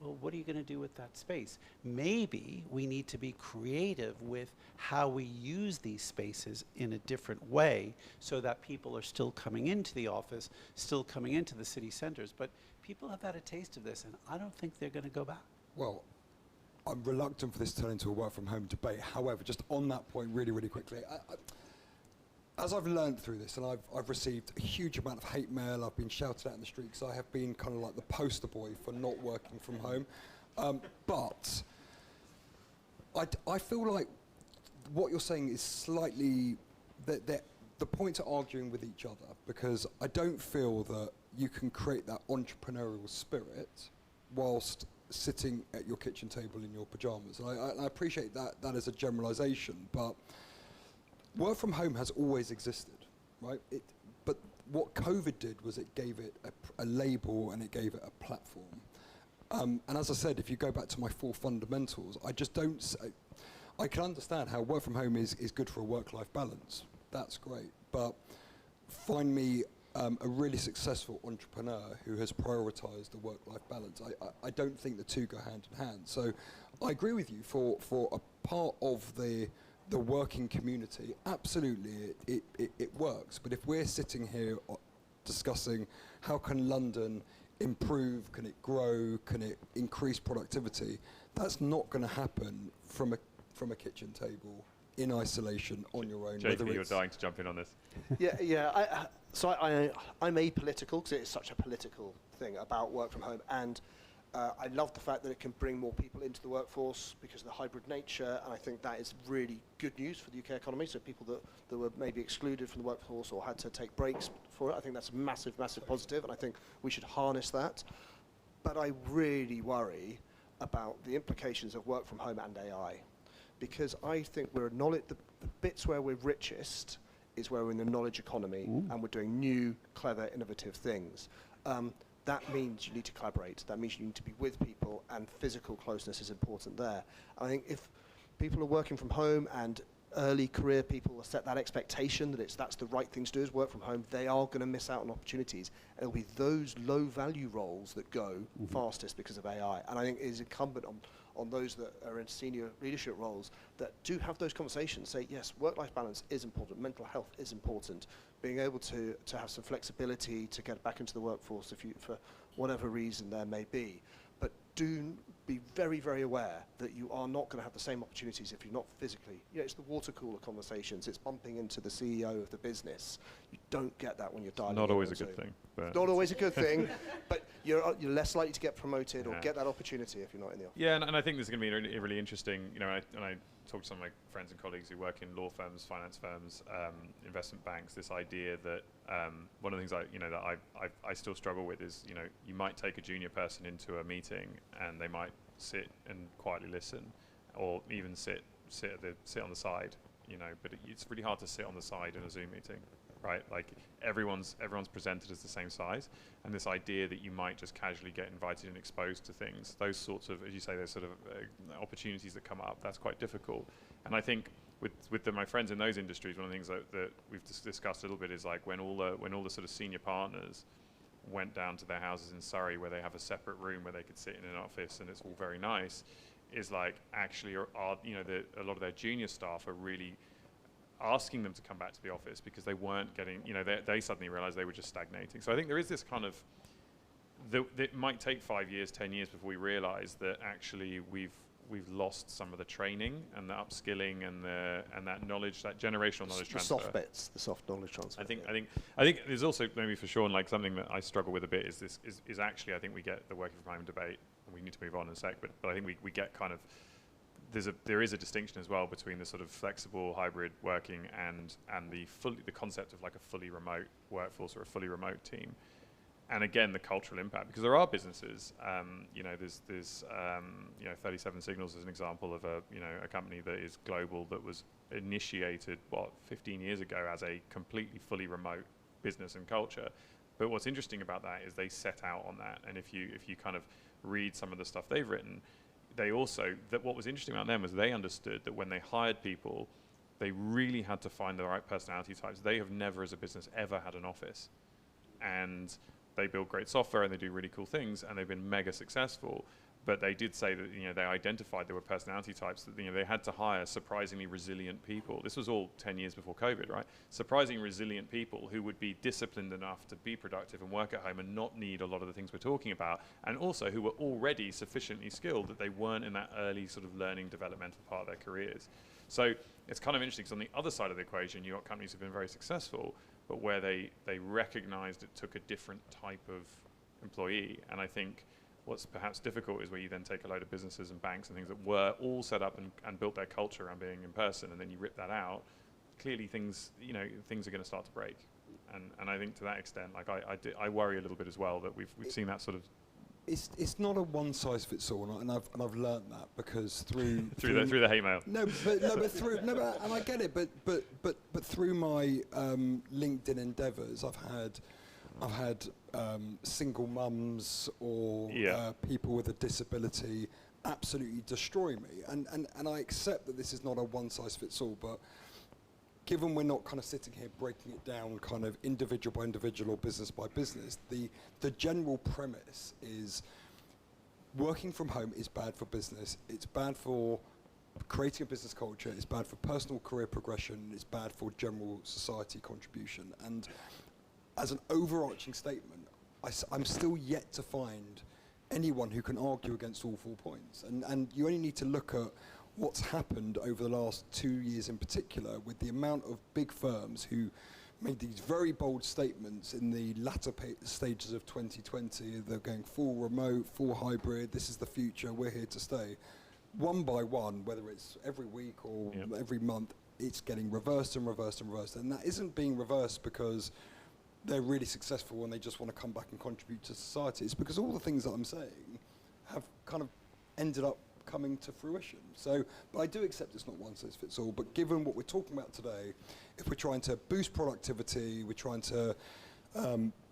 Well, what are you going to do with that space? Maybe we need to be creative with how we use these spaces in a different way so that people are still coming into the office, still coming into the city centers. But people have had a taste of this, and I don't think they're going to go back. Well, I'm reluctant for this to turn into a work from home debate. However, just on that point really, really quickly, as I've learned through this, and I've received a huge amount of hate mail, I've been shouted at in the streets, I have been kind of like the poster boy for not working from home. But I feel like what you're saying is slightly, the points are arguing with each other, because I don't feel that you can create that entrepreneurial spirit whilst sitting at your kitchen table in your pajamas. And I appreciate that as a generalization, but work from home has always existed, right? But what COVID did was it gave it a label and it gave it a platform. And as I said, if you go back to my 4 fundamentals, I can understand how work from home is good for a work-life balance. That's great. But find me a really successful entrepreneur who has prioritized the work-life balance. I don't think the two go hand in hand. So I agree with you for a part of the working community, absolutely it works. But if we're sitting here discussing how can London improve, can it grow, can it increase productivity, that's not going to happen from a kitchen table in isolation on your own. JP, you're dying to jump in on this. Yeah. I'm apolitical because it is such a political thing about work from home, and I love the fact that it can bring more people into the workforce because of the hybrid nature, and I think that is really good news for the UK economy. So people that were maybe excluded from the workforce or had to take breaks for it, I think that's a massive, massive positive, and I think we should harness that. But I really worry about the implications of work from home and AI, because I think the bits where we're richest is where we're in the knowledge economy. Ooh. And we're doing new, clever, innovative things. That means you need to collaborate. That means you need to be with people, and physical closeness is important there. I think if people are working from home and early career people set that expectation that that's the right thing to do is work from home, they are going to miss out on opportunities. And it'll be those low value roles that go fastest because of AI. And I think it is incumbent on those that are in senior leadership roles that do have those conversations, say, yes, work-life balance is important, mental health is important, being able to have some flexibility to get back into the workforce if you, for whatever reason there may be. But do be very, very aware that you are not going to have the same opportunities if you're not physically. It's the water cooler conversations. It's bumping into the CEO of the business. You don't get that when you're dialing. Not always a good thing. But not always a good thing, but you're less likely to get promoted or get that opportunity if you're not in the office. Yeah, and I think this is going to be really interesting. And I talk to some of my friends and colleagues who work in law firms, finance firms, investment banks. This idea that one of the things I still struggle with is you might take a junior person into a meeting and they might sit and quietly listen, or even sit on the side. But it's really hard to sit on the side in a Zoom meeting. Right, like everyone's presented as the same size, and this idea that you might just casually get invited and exposed to things, those sorts of, as you say, those sort of opportunities that come up, that's quite difficult. And I think with my friends in those industries, one of the things that we've discussed a little bit is like when all the sort of senior partners went down to their houses in Surrey where they have a separate room where they could sit in an office and it's all very nice, is like actually a lot of their junior staff are really asking them to come back to the office because they weren't getting, they suddenly realized they were just stagnating. So I think there is this kind of, it might take 5 years, 10 years before we realize that actually we've lost some of the training and the upskilling and that knowledge, that generational knowledge transfer. The soft bits, the soft knowledge transfer. I think there's also maybe for Shaun, like something that I struggle with a bit is actually I think we get the working from home debate, and we need to move on in a sec, but I think we get kind of, there is a distinction as well between the sort of flexible hybrid working and the concept of like a fully remote workforce or a fully remote team, and again the cultural impact, because there are businesses, there's 37 Signals as an example of a company that is global that was initiated 15 years ago as a completely fully remote business and culture. But what's interesting about that is they set out on that, and if you kind of read some of the stuff they've written, what was interesting about them was they understood that when they hired people, they really had to find the right personality types. They have never as a business ever had an office, and they build great software and they do really cool things and they've been mega successful. But they did say that they identified there were personality types that they had to hire surprisingly resilient people. This was all 10 years before COVID, right? Surprisingly resilient people who would be disciplined enough to be productive and work at home and not need a lot of the things we're talking about, and also who were already sufficiently skilled that they weren't in that early sort of learning developmental part of their careers. So it's kind of interesting because on the other side of the equation, you've got companies who've been very successful, but where they recognized it took a different type of employee. And I think what's perhaps difficult is where you then take a load of businesses and banks and things that were all set up and built their culture around being in person, and then you rip that out. Clearly, things are going to start to break, and I think to that extent, like I worry a little bit as well that we've seen that sort of. It's not a one size fits all, and I've learned that because through the hate mail. And I get it, but through my LinkedIn endeavours, I've had single mums or people with a disability absolutely destroy me, and I accept that this is not a one size fits all, but given we're not kind of sitting here breaking it down kind of individual by individual or business by business, the general premise is working from home is bad for business, it's bad for creating a business culture, it's bad for personal career progression, it's bad for general society contribution. And as an overarching statement, I'm still yet to find anyone who can argue against all 4 points. And you only need to look at what's happened over the last 2 years in particular with the amount of big firms who made these very bold statements in the latter stages of 2020. They're going full remote, full hybrid, this is the future, we're here to stay. One by one, whether it's every week or every month, it's getting reversed and reversed and reversed. And that isn't being reversed because they're really successful and they just want to come back and contribute to society. It's because all the things that I'm saying have kind of ended up coming to fruition. So, but I do accept it's not one size fits all, but given what we're talking about today, if we're trying to boost productivity, we're trying to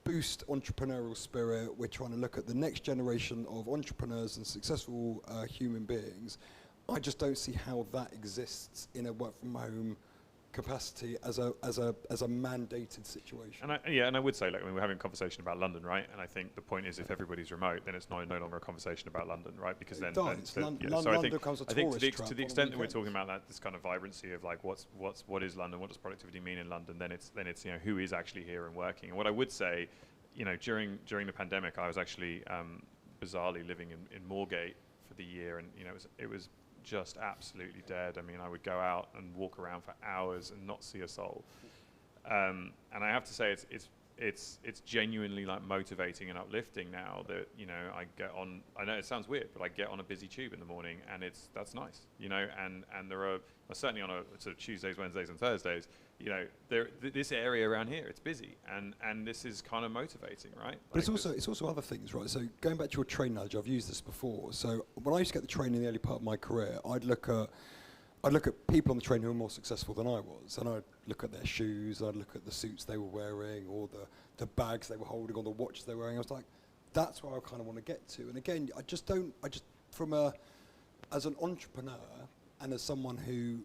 boost entrepreneurial spirit, we're trying to look at the next generation of entrepreneurs and successful human beings, I just don't see how that exists in a work from home capacity as a mandated situation. And I would say, like, I mean, we're having a conversation about London, right? And I think the point is, if everybody's remote, then it's no longer a conversation about London, right? Because then, London becomes a I think tourist to the extent that we're talking about that, this kind of vibrancy of like, what is London? What does productivity mean in London? Then it's you know, who is actually here and working. And what I would say, you know, during the pandemic, I was actually bizarrely living in Moorgate for the year, and you know, it was just absolutely dead. I mean, I would go out and walk around for hours and not see a soul. And I have to say, it's genuinely like motivating and uplifting now that, you know, I get on. I know it sounds weird, but I get on a busy tube in the morning, and that's nice, you know. And there are certainly on a sort of Tuesdays, Wednesdays, and Thursdays, you know, this area around here, it's busy, and this is kind of motivating, right? But it's also other things, right? So going back to your train analogy, I've used this before. So when I used to get the train in the early part of my career, I'd look at people on the train who were more successful than I was, and I'd look at their shoes, I'd look at the suits they were wearing, or the bags they were holding, or the watches they were wearing. I was like, that's where I kind of want to get to. And again, as an entrepreneur and as someone who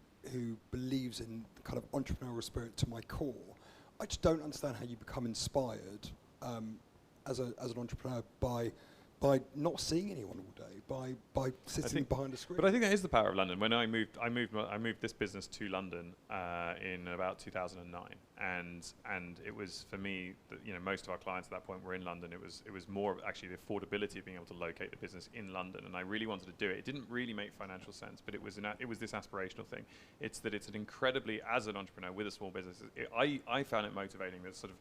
believes in the kind of entrepreneurial spirit to my core, I just don't understand how you become inspired as an entrepreneur by not seeing anyone all day, by sitting behind a screen. But I think that is the power of London. When I moved this business to London in about 2009, and it was for me that, you know, most of our clients at that point were in London. It was more actually the affordability of being able to locate the business in London, and I really wanted to do it. It didn't really make financial sense, but it was this aspirational thing. It's that it's an incredibly, as an entrepreneur with a small business, I found it motivating that sort of.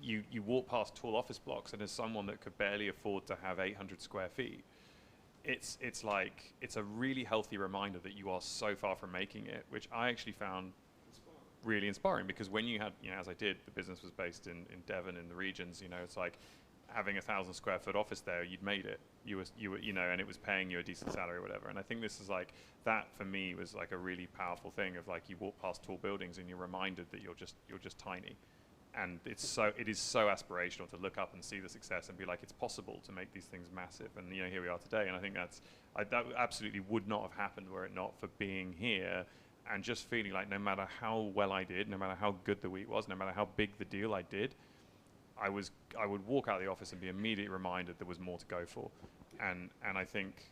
You walk past tall office blocks, and as someone that could barely afford to have 800 square feet, it's a really healthy reminder that you are so far from making it, which I actually found really inspiring, because when you had, you know, as I did, the business was based in Devon, in the regions, you know, it's like having 1,000 square foot office there, you'd made it. You were, you know, and it was paying you a decent salary or whatever. And I think this is like, that for me was like a really powerful thing of like, you walk past tall buildings and you're reminded that you're just tiny. And it is so aspirational to look up and see the success and be like, it's possible to make these things massive. And, you know, here we are today. And I think that absolutely would not have happened were it not for being here and just feeling like no matter how well I did, no matter how good the week was, no matter how big the deal I did, I would walk out of the office and be immediately reminded there was more to go for. And I think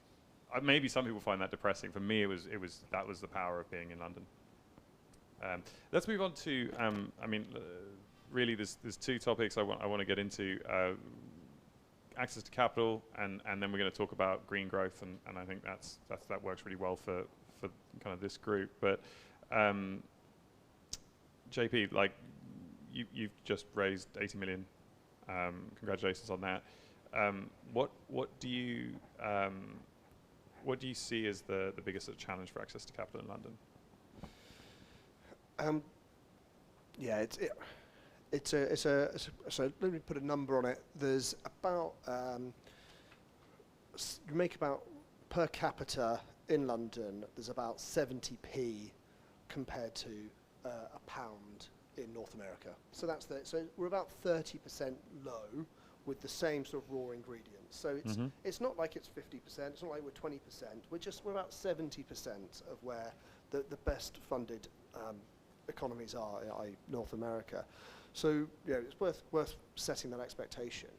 maybe some people find that depressing. For me, that was the power of being in London. Let's move on to, really, there's two topics I want to get into: access to capital, and then we're going to talk about green growth, and I think that works really well for kind of this group. But JP, like you've just raised 80 million. Congratulations on that. What do you see as the biggest challenge for access to capital in London? So let me put a number on it. There's about you make about per capita in London. There's about 70p compared to a pound in North America. So so we're about 30% low with the same sort of raw ingredients. So it's not like it's 50%. It's not like we're 20%. We're about 70% of where the best funded economies are, i.e. North America. So, you know, it's worth setting that expectation.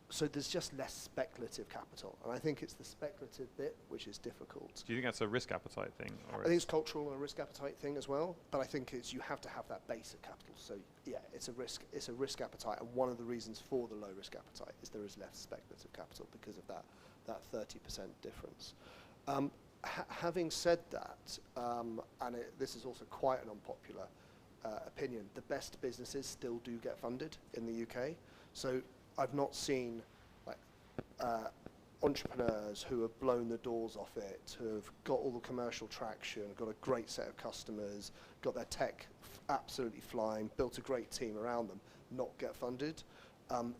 So there's just less speculative capital, and I think it's the speculative bit which is difficult. Do you think that's a risk appetite thing? Or I think it's cultural and a risk appetite thing as well, but I think you have to have that base of capital. So yeah, it's a risk appetite, and one of the reasons for the low risk appetite is there is less speculative capital because of that 30% difference. Having said that, and this is also quite an unpopular opinion, the best businesses still do get funded in the UK. So I've not seen like entrepreneurs who have blown the doors off it, who have got all the commercial traction, got a great set of customers, got their tech absolutely flying, built a great team around them, not get funded.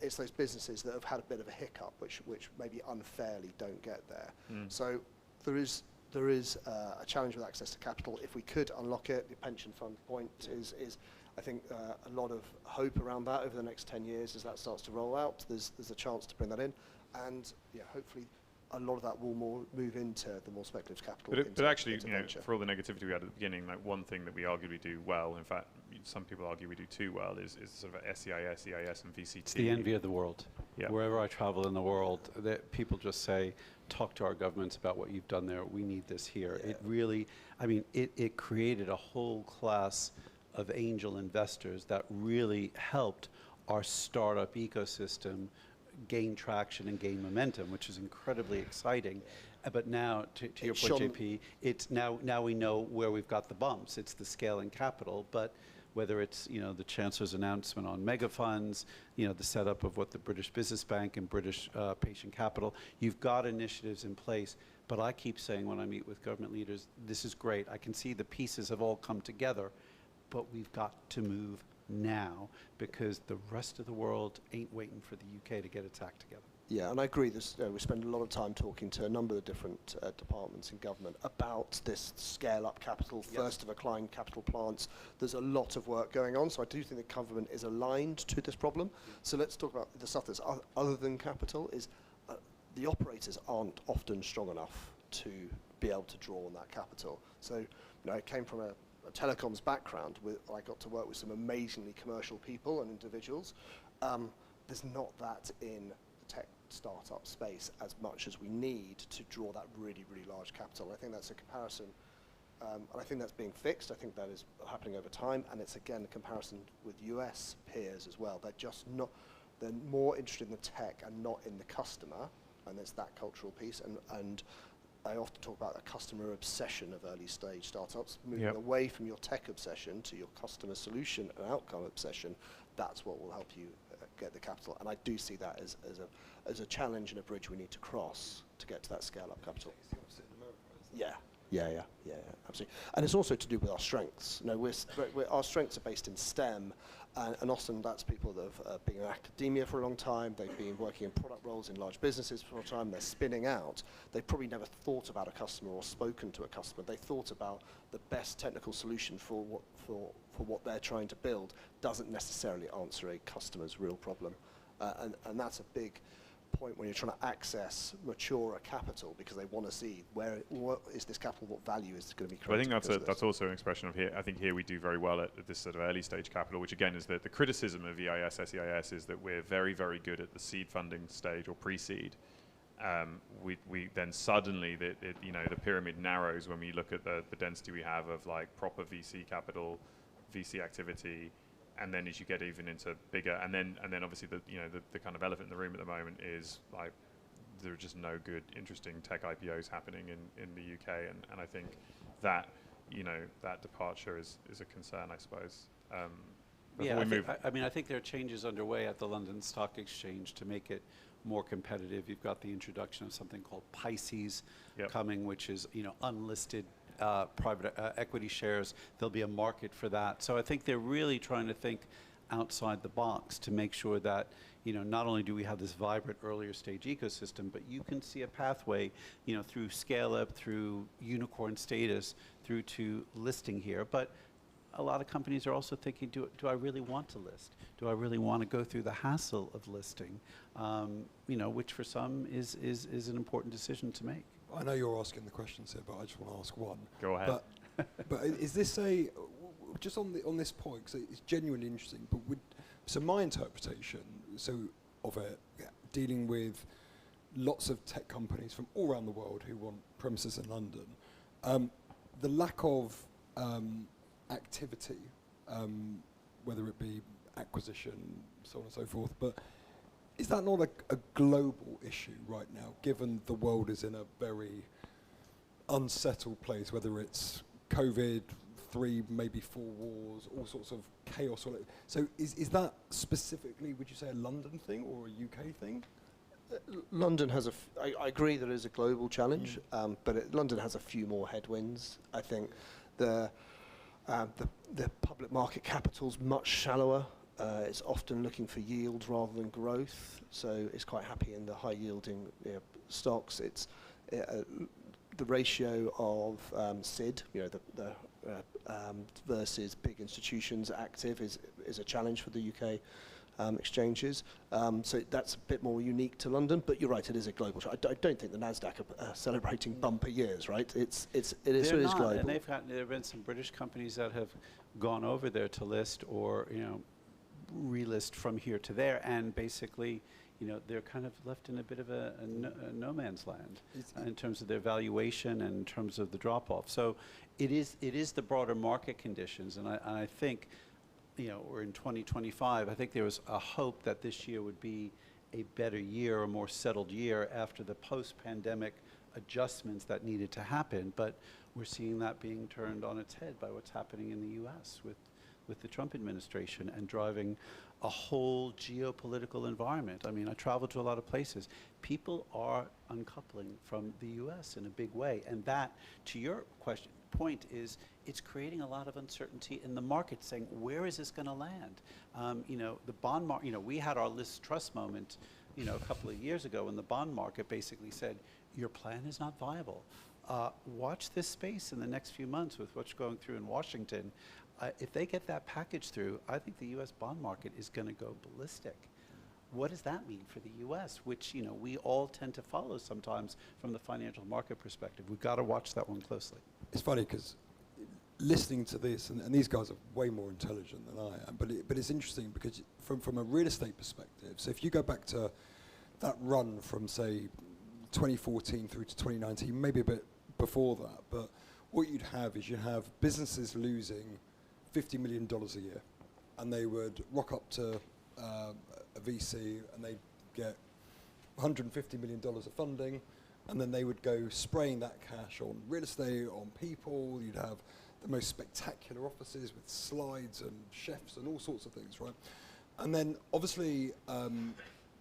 It's those businesses that have had a bit of a hiccup, which maybe unfairly don't get there. So there is a challenge with access to capital. If we could unlock it, the pension fund point is I think a lot of hope around that over the next 10 years as that starts to roll out. There's a chance to bring that in, and yeah, hopefully a lot of that will move into the more speculative capital. But actually, into you know, venture. for all the negativity we had at the beginning, like one thing that we arguably do well, in fact, some people argue we do too well, is sort of SEIS, EIS, and VCT. It's the envy of the world. Yeah. Wherever I travel in the world, that people just say, talk to our governments about what you've done there. We need this here. Yeah. It really, I mean, it created a whole class of angel investors that really helped our startup ecosystem gain traction and gain momentum, which is incredibly exciting. But now, to your point, JP, it's now we know where we've got the bumps. It's the scale and capital, but whether it's, you know, the Chancellor's announcement on mega funds, you know, the setup of what the British Business Bank and British Patient Capital, you've got initiatives in place. But I keep saying when I meet with government leaders, this is great. I can see the pieces have all come together, but we've got to move now because the rest of the world ain't waiting for the UK to get its act together. Yeah, and I agree. We spend a lot of time talking to a number of different departments in government about this scale-up capital, first-of-a-kind capital plants. There's a lot of work going on, so I do think the government is aligned to this problem. So let's talk about the stuff that's other than capital. Is the operators aren't often strong enough to be able to draw on that capital. So, you know, I came from a telecoms background. I got to work with some amazingly commercial people and individuals. There's not that in the tech startup space as much as we need to draw that really, really large capital. I think that's a comparison, and I think that's being fixed. I think that is happening over time, and it's again a comparison with US peers as well. They're just not, they're more interested in the tech and not in the customer, and there's that cultural piece. And I often talk about a customer obsession of early stage startups, moving away from your tech obsession to your customer solution and outcome obsession. That's what will help you get the capital. And I do see that as a challenge and a bridge we need to cross to get to that scale up capital. Yeah, absolutely. And it's also to do with our strengths. You know, our strengths are based in STEM, and often that's people that have been in academia for a long time. They've been working in product roles in large businesses for a long time. They're spinning out. They've probably never thought about a customer or spoken to a customer. They thought about the best technical solution for what they're trying to build. Doesn't necessarily answer a customer's real problem, and that's a big point when you're trying to access maturer capital, because they want to see what is this capital, what value is going to be created. But I think that's also an expression of here. I think here we do very well at this sort of early stage capital, which again is the criticism of EIS, SEIS is that we're very, very good at the seed funding stage or pre-seed. We then suddenly the pyramid narrows when we look at the density we have of like proper VC capital, VC activity. And then as you get even into bigger, and then obviously the kind of elephant in the room at the moment is like there are just no good, interesting tech IPOs happening in the UK, and I think that that departure is a concern, I suppose. I think there are changes underway at the London Stock Exchange to make it more competitive. You've got the introduction of something called Pisces coming, which is unlisted private equity shares. There'll be a market for that. So I think they're really trying to think outside the box to make sure that not only do we have this vibrant earlier stage ecosystem, but you can see a pathway through scale up, through unicorn status, through to listing here. But a lot of companies are also thinking, do I really want to list? Do I really want to go through the hassle of listing? Which for some is an important decision to make. I know you're asking the questions here, but I just want to ask one. Go ahead. But is this just on this point, because it's genuinely interesting, but so my interpretation of it, dealing with lots of tech companies from all around the world who want premises in London, the lack of activity, whether it be acquisition, so on and so forth, but is that not a global issue right now, given the world is in a very unsettled place, whether it's COVID, 3, maybe 4 wars, all sorts of chaos. So is that specifically, would you say, a London thing or a UK thing? London has I agree that it is a global challenge, but London has a few more headwinds. I think the public market capital's much shallower. It's often looking for yield rather than growth, so it's quite happy in the high-yielding stocks. It's the ratio of SID, versus big institutions active is a challenge for the UK exchanges. So that's a bit more unique to London, but you're right, it is a global. I don't think the Nasdaq are celebrating bumper years, right? It is global. And there have been some British companies that have gone over there to list, or relist from here to there, and basically, they're kind of left in a bit of a no man's land in terms of their valuation and in terms of the drop off. So it is the broader market conditions, and I think, we're in 2025. I think there was a hope that this year would be a better year, a more settled year after the post-pandemic adjustments that needed to happen. But we're seeing that being turned on its head by what's happening in the U.S. with the Trump administration and driving a whole geopolitical environment. I mean, I travel to a lot of places. People are uncoupling from the U.S. in a big way. And that, to your point, is it's creating a lot of uncertainty in the market, saying, where is this going to land? The bond market, we had our Liz Truss moment, a couple of years ago, when the bond market basically said, your plan is not viable. Watch this space in the next few months with what's going through in Washington. If they get that package through, I think the U.S. bond market is going to go ballistic. What does that mean for the U.S., which we all tend to follow sometimes from the financial market perspective? We've got to watch that one closely. It's funny because listening to this, and these guys are way more intelligent than I am, but it's interesting because from a real estate perspective, so if you go back to that run from, say, 2014 through to 2019, maybe a bit before that, but what you'd have is businesses losing $50 million a year, and they would rock up to a VC and they'd get $150 million of funding, and then they would go spraying that cash on real estate, on people. You'd have the most spectacular offices with slides and chefs and all sorts of things, right? And then obviously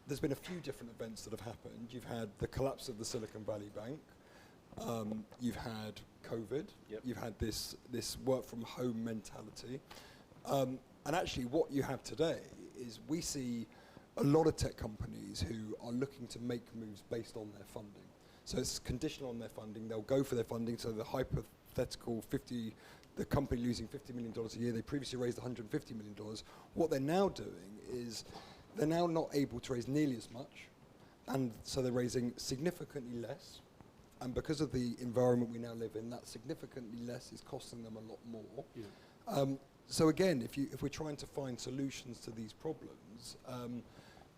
there's been a few different events that have happened. You've had the collapse of the Silicon Valley Bank. You've had COVID. Yep. You've had this work from home mentality. And actually what you have today is we see a lot of tech companies who are looking to make moves based on their funding. So it's conditional on their funding. They'll go for their funding. So the hypothetical the company losing $50 million a year, they previously raised $150 million. What they're now doing is they're now not able to raise nearly as much. And so they're raising significantly less. And because of the environment we now live in, that significantly less is costing them a lot more. Yeah. So again, if we're trying to find solutions to these problems,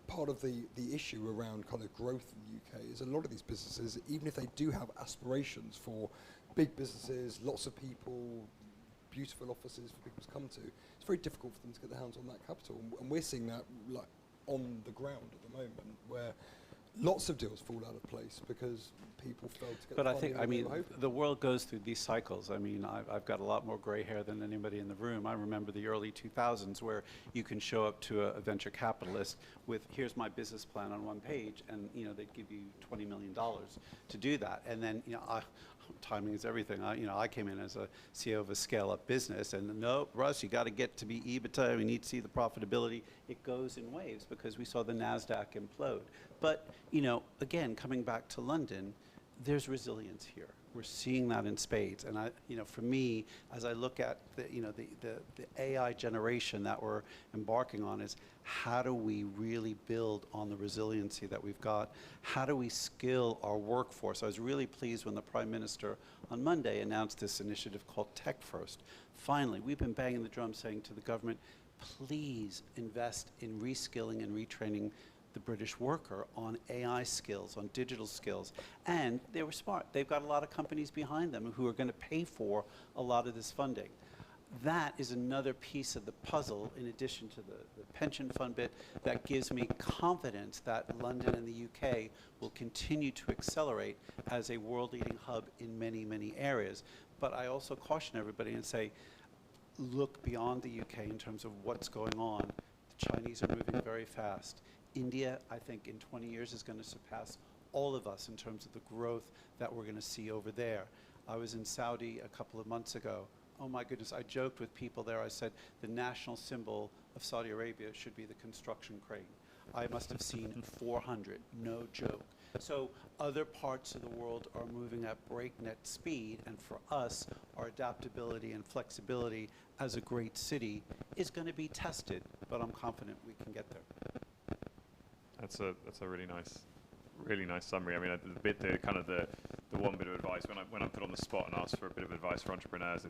part of the issue around kind of growth in the UK is a lot of these businesses, even if they do have aspirations for big businesses, lots of people, beautiful offices for people to come to, it's very difficult for them to get their hands on that capital. And we're seeing that like on the ground at the moment, where lots of deals fall out of place because people fail to get. But I think, the world goes through these cycles. I mean, I've got a lot more gray hair than anybody in the room. I remember the early 2000s where you can show up to a venture capitalist with, here's my business plan on one page, and they'd give you $20 million to do that. And then timing is everything. I came in as a CEO of a scale-up business, and no, Russ, you got to get to be EBITDA. We need to see the profitability. It goes in waves because we saw the Nasdaq implode. But again, coming back to London, there's resilience here. We're seeing that in spades. And for me, as I look at the AI generation that we're embarking on, is how do we really build on the resiliency that we've got? How do we skill our workforce? I was really pleased when the Prime Minister on Monday announced this initiative called Tech First. Finally, we've been banging the drum saying to the government, please invest in reskilling and retraining the British worker on AI skills, on digital skills. And they were smart. They've got a lot of companies behind them who are going to pay for a lot of this funding. That is another piece of the puzzle, in addition to the pension fund bit, that gives me confidence that London and the UK will continue to accelerate as a world-leading hub in many, many areas. But I also caution everybody and say, look beyond the UK in terms of what's going on. The Chinese are moving very fast. India, I think, in 20 years is going to surpass all of us in terms of the growth that we're going to see over there. I was in Saudi a couple of months ago. Oh my goodness, I joked with people there. I said the national symbol of Saudi Arabia should be the construction crane. I must have seen 400, no joke. So other parts of the world are moving at breakneck speed, and for us, our adaptability and flexibility as a great city is going to be tested, but I'm confident we can get there. That's a really nice summary. I mean, the one bit of advice when I'm put on the spot and asked for a bit of advice for entrepreneurs,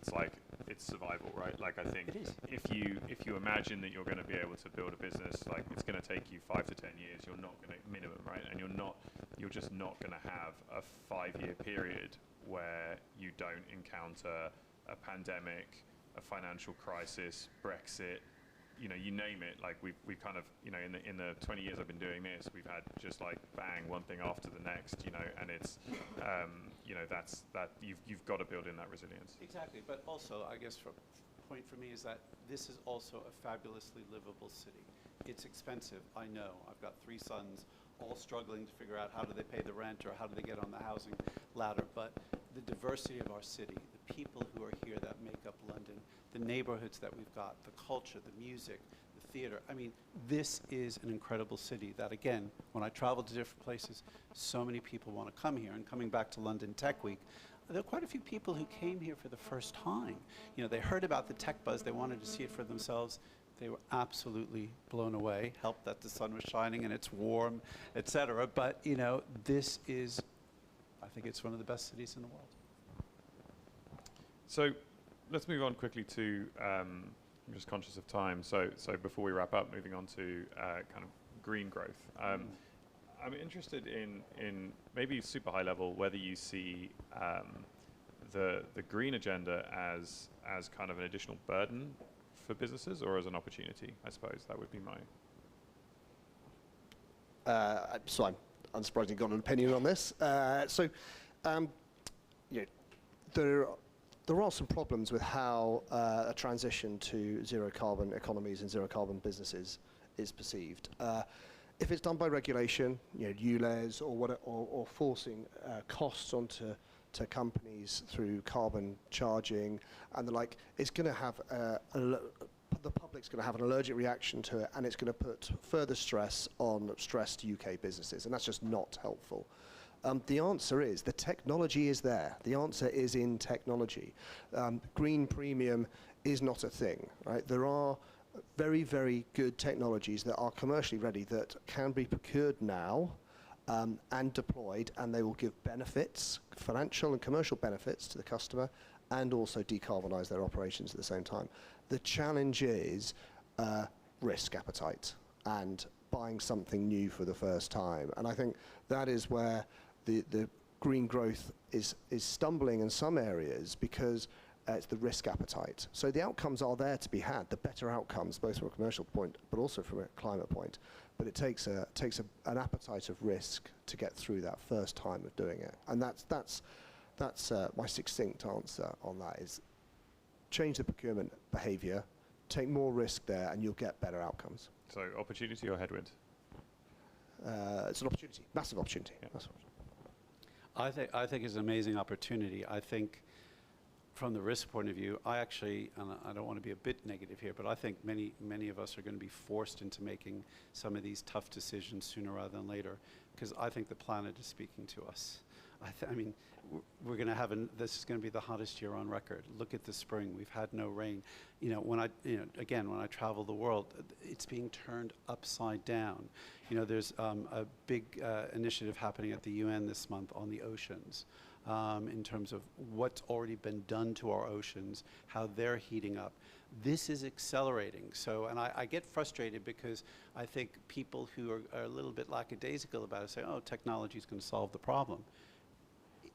it's survival, right? Like, I think if you imagine that you're going to be able to build a business, like it's going to take you 5 to 10 years, you're not going to minimum, right? And you're just not going to have a 5-year period where you don't encounter a pandemic, a financial crisis, Brexit. You know, you name it. Like we've kind of, you know, in the 20 years I've been doing this, we've had just like bang, one thing after the next. You know, and it's, you know, that you've got to build in that resilience. Exactly, but also I guess the point for me is that this is also a fabulously livable city. It's expensive, I know. I've got 3 sons, all struggling to figure out how do they pay the rent or how do they get on the housing ladder. But the diversity of our city, the people who are here that make up London, the neighborhoods that we've got, the culture, the music, the theater. I mean, this is an incredible city that, again, when I travel to different places, so many people want to come here. And coming back to London Tech Week, there are quite a few people who came here for the first time. You know, they heard about the tech buzz, they wanted to see it for themselves. They were absolutely blown away, helped that the sun was shining and it's warm, etc. But, you know, this is, I think it's one of the best cities in the world. So let's move on quickly to, I'm just conscious of time, so before we wrap up, moving on to kind of green growth. I'm interested in maybe super high level whether you see the green agenda as kind of an additional burden for businesses or as an opportunity. I suppose that would be my... So I'm unsurprisingly got an opinion on this. You know, there are some problems with how a transition to zero carbon economies and zero carbon businesses is perceived. If it's done by regulation, you know, ULEZ or forcing costs onto companies through carbon charging and the like, it's going to have the public's going to have an allergic reaction to it, and it's going to put further stress on stressed UK businesses, and that's just not helpful. The answer is the technology is there. The answer is in technology. Green premium is not a thing, right? There are very, very good technologies that are commercially ready that can be procured now and deployed, and they will give benefits, financial and commercial benefits to the customer, and also decarbonize their operations at the same time. The challenge is risk appetite and buying something new for the first time. And I think that is where the green growth is stumbling in some areas because it's the risk appetite. So the outcomes are there to be had, the better outcomes, both from a commercial point, but also from a climate point. But it takes an appetite of risk to get through that first time of doing it. And that's my succinct answer on that is change the procurement behavior, take more risk there, and you'll get better outcomes. So opportunity or headwind? It's an opportunity, massive opportunity. Yeah. I think it's an amazing opportunity. I think from the risk point of view, I actually, and I don't want to be a bit negative here, but I think many of us are going to be forced into making some of these tough decisions sooner rather than later, because I think the planet is speaking to us. I mean, we're going to have this is going to be the hottest year on record. Look at the spring; we've had no rain. You know, when I travel the world, it's being turned upside down. You know, there's a big initiative happening at the UN this month on the oceans, in terms of what's already been done to our oceans, how they're heating up. This is accelerating. So, and I get frustrated because I think people who are a little bit lackadaisical about it say, oh, technology is going to solve the problem.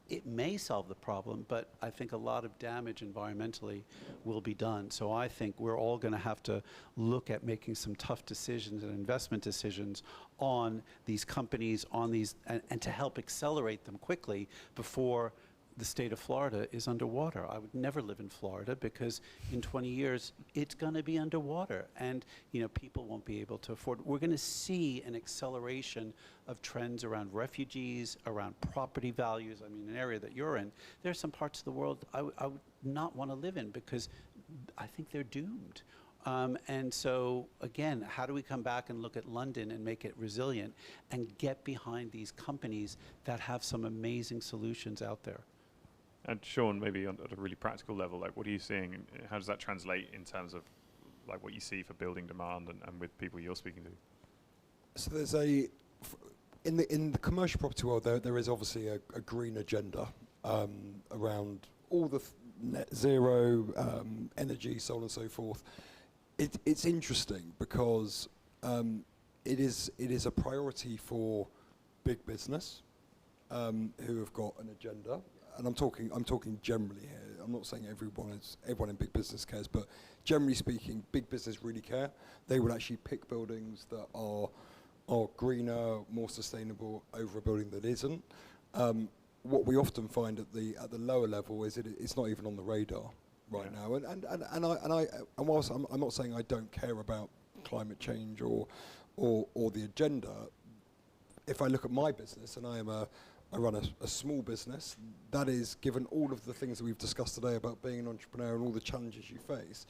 It may solve the problem, but I think a lot of damage environmentally will be done. So I think we're all going to have to look at making some tough decisions and investment decisions on these companies, on these, and to help accelerate them quickly before the state of Florida is underwater. I would never live in Florida because in 20 years it's going to be underwater, and you know, people won't be able to afford. We're going to see an acceleration of trends around refugees, around property values. I mean, an area that you're in, there are some parts of the world I would not want to live in because I think they're doomed. And so, again, how do we come back and look at London and make it resilient and get behind these companies that have some amazing solutions out there? And Shaun, maybe at a really practical level, like what are you seeing? And how does that translate in terms of like what you see for building demand and with people you're speaking to? So there's in the commercial property world, there is obviously a green agenda around all the net zero, energy, so on and so forth. It's interesting because it is a priority for big business who have got an agenda, and I'm talking generally here. I'm not saying everyone in big business cares, but generally speaking, big business really care. They would actually pick buildings that are greener, more sustainable over a building that isn't. What we often find at the lower level is it's not even on the radar right now. And whilst I'm not saying I don't care about climate change or the agenda, if I look at my business, and I run a small business, that is, given all of the things that we've discussed today about being an entrepreneur and all the challenges you face,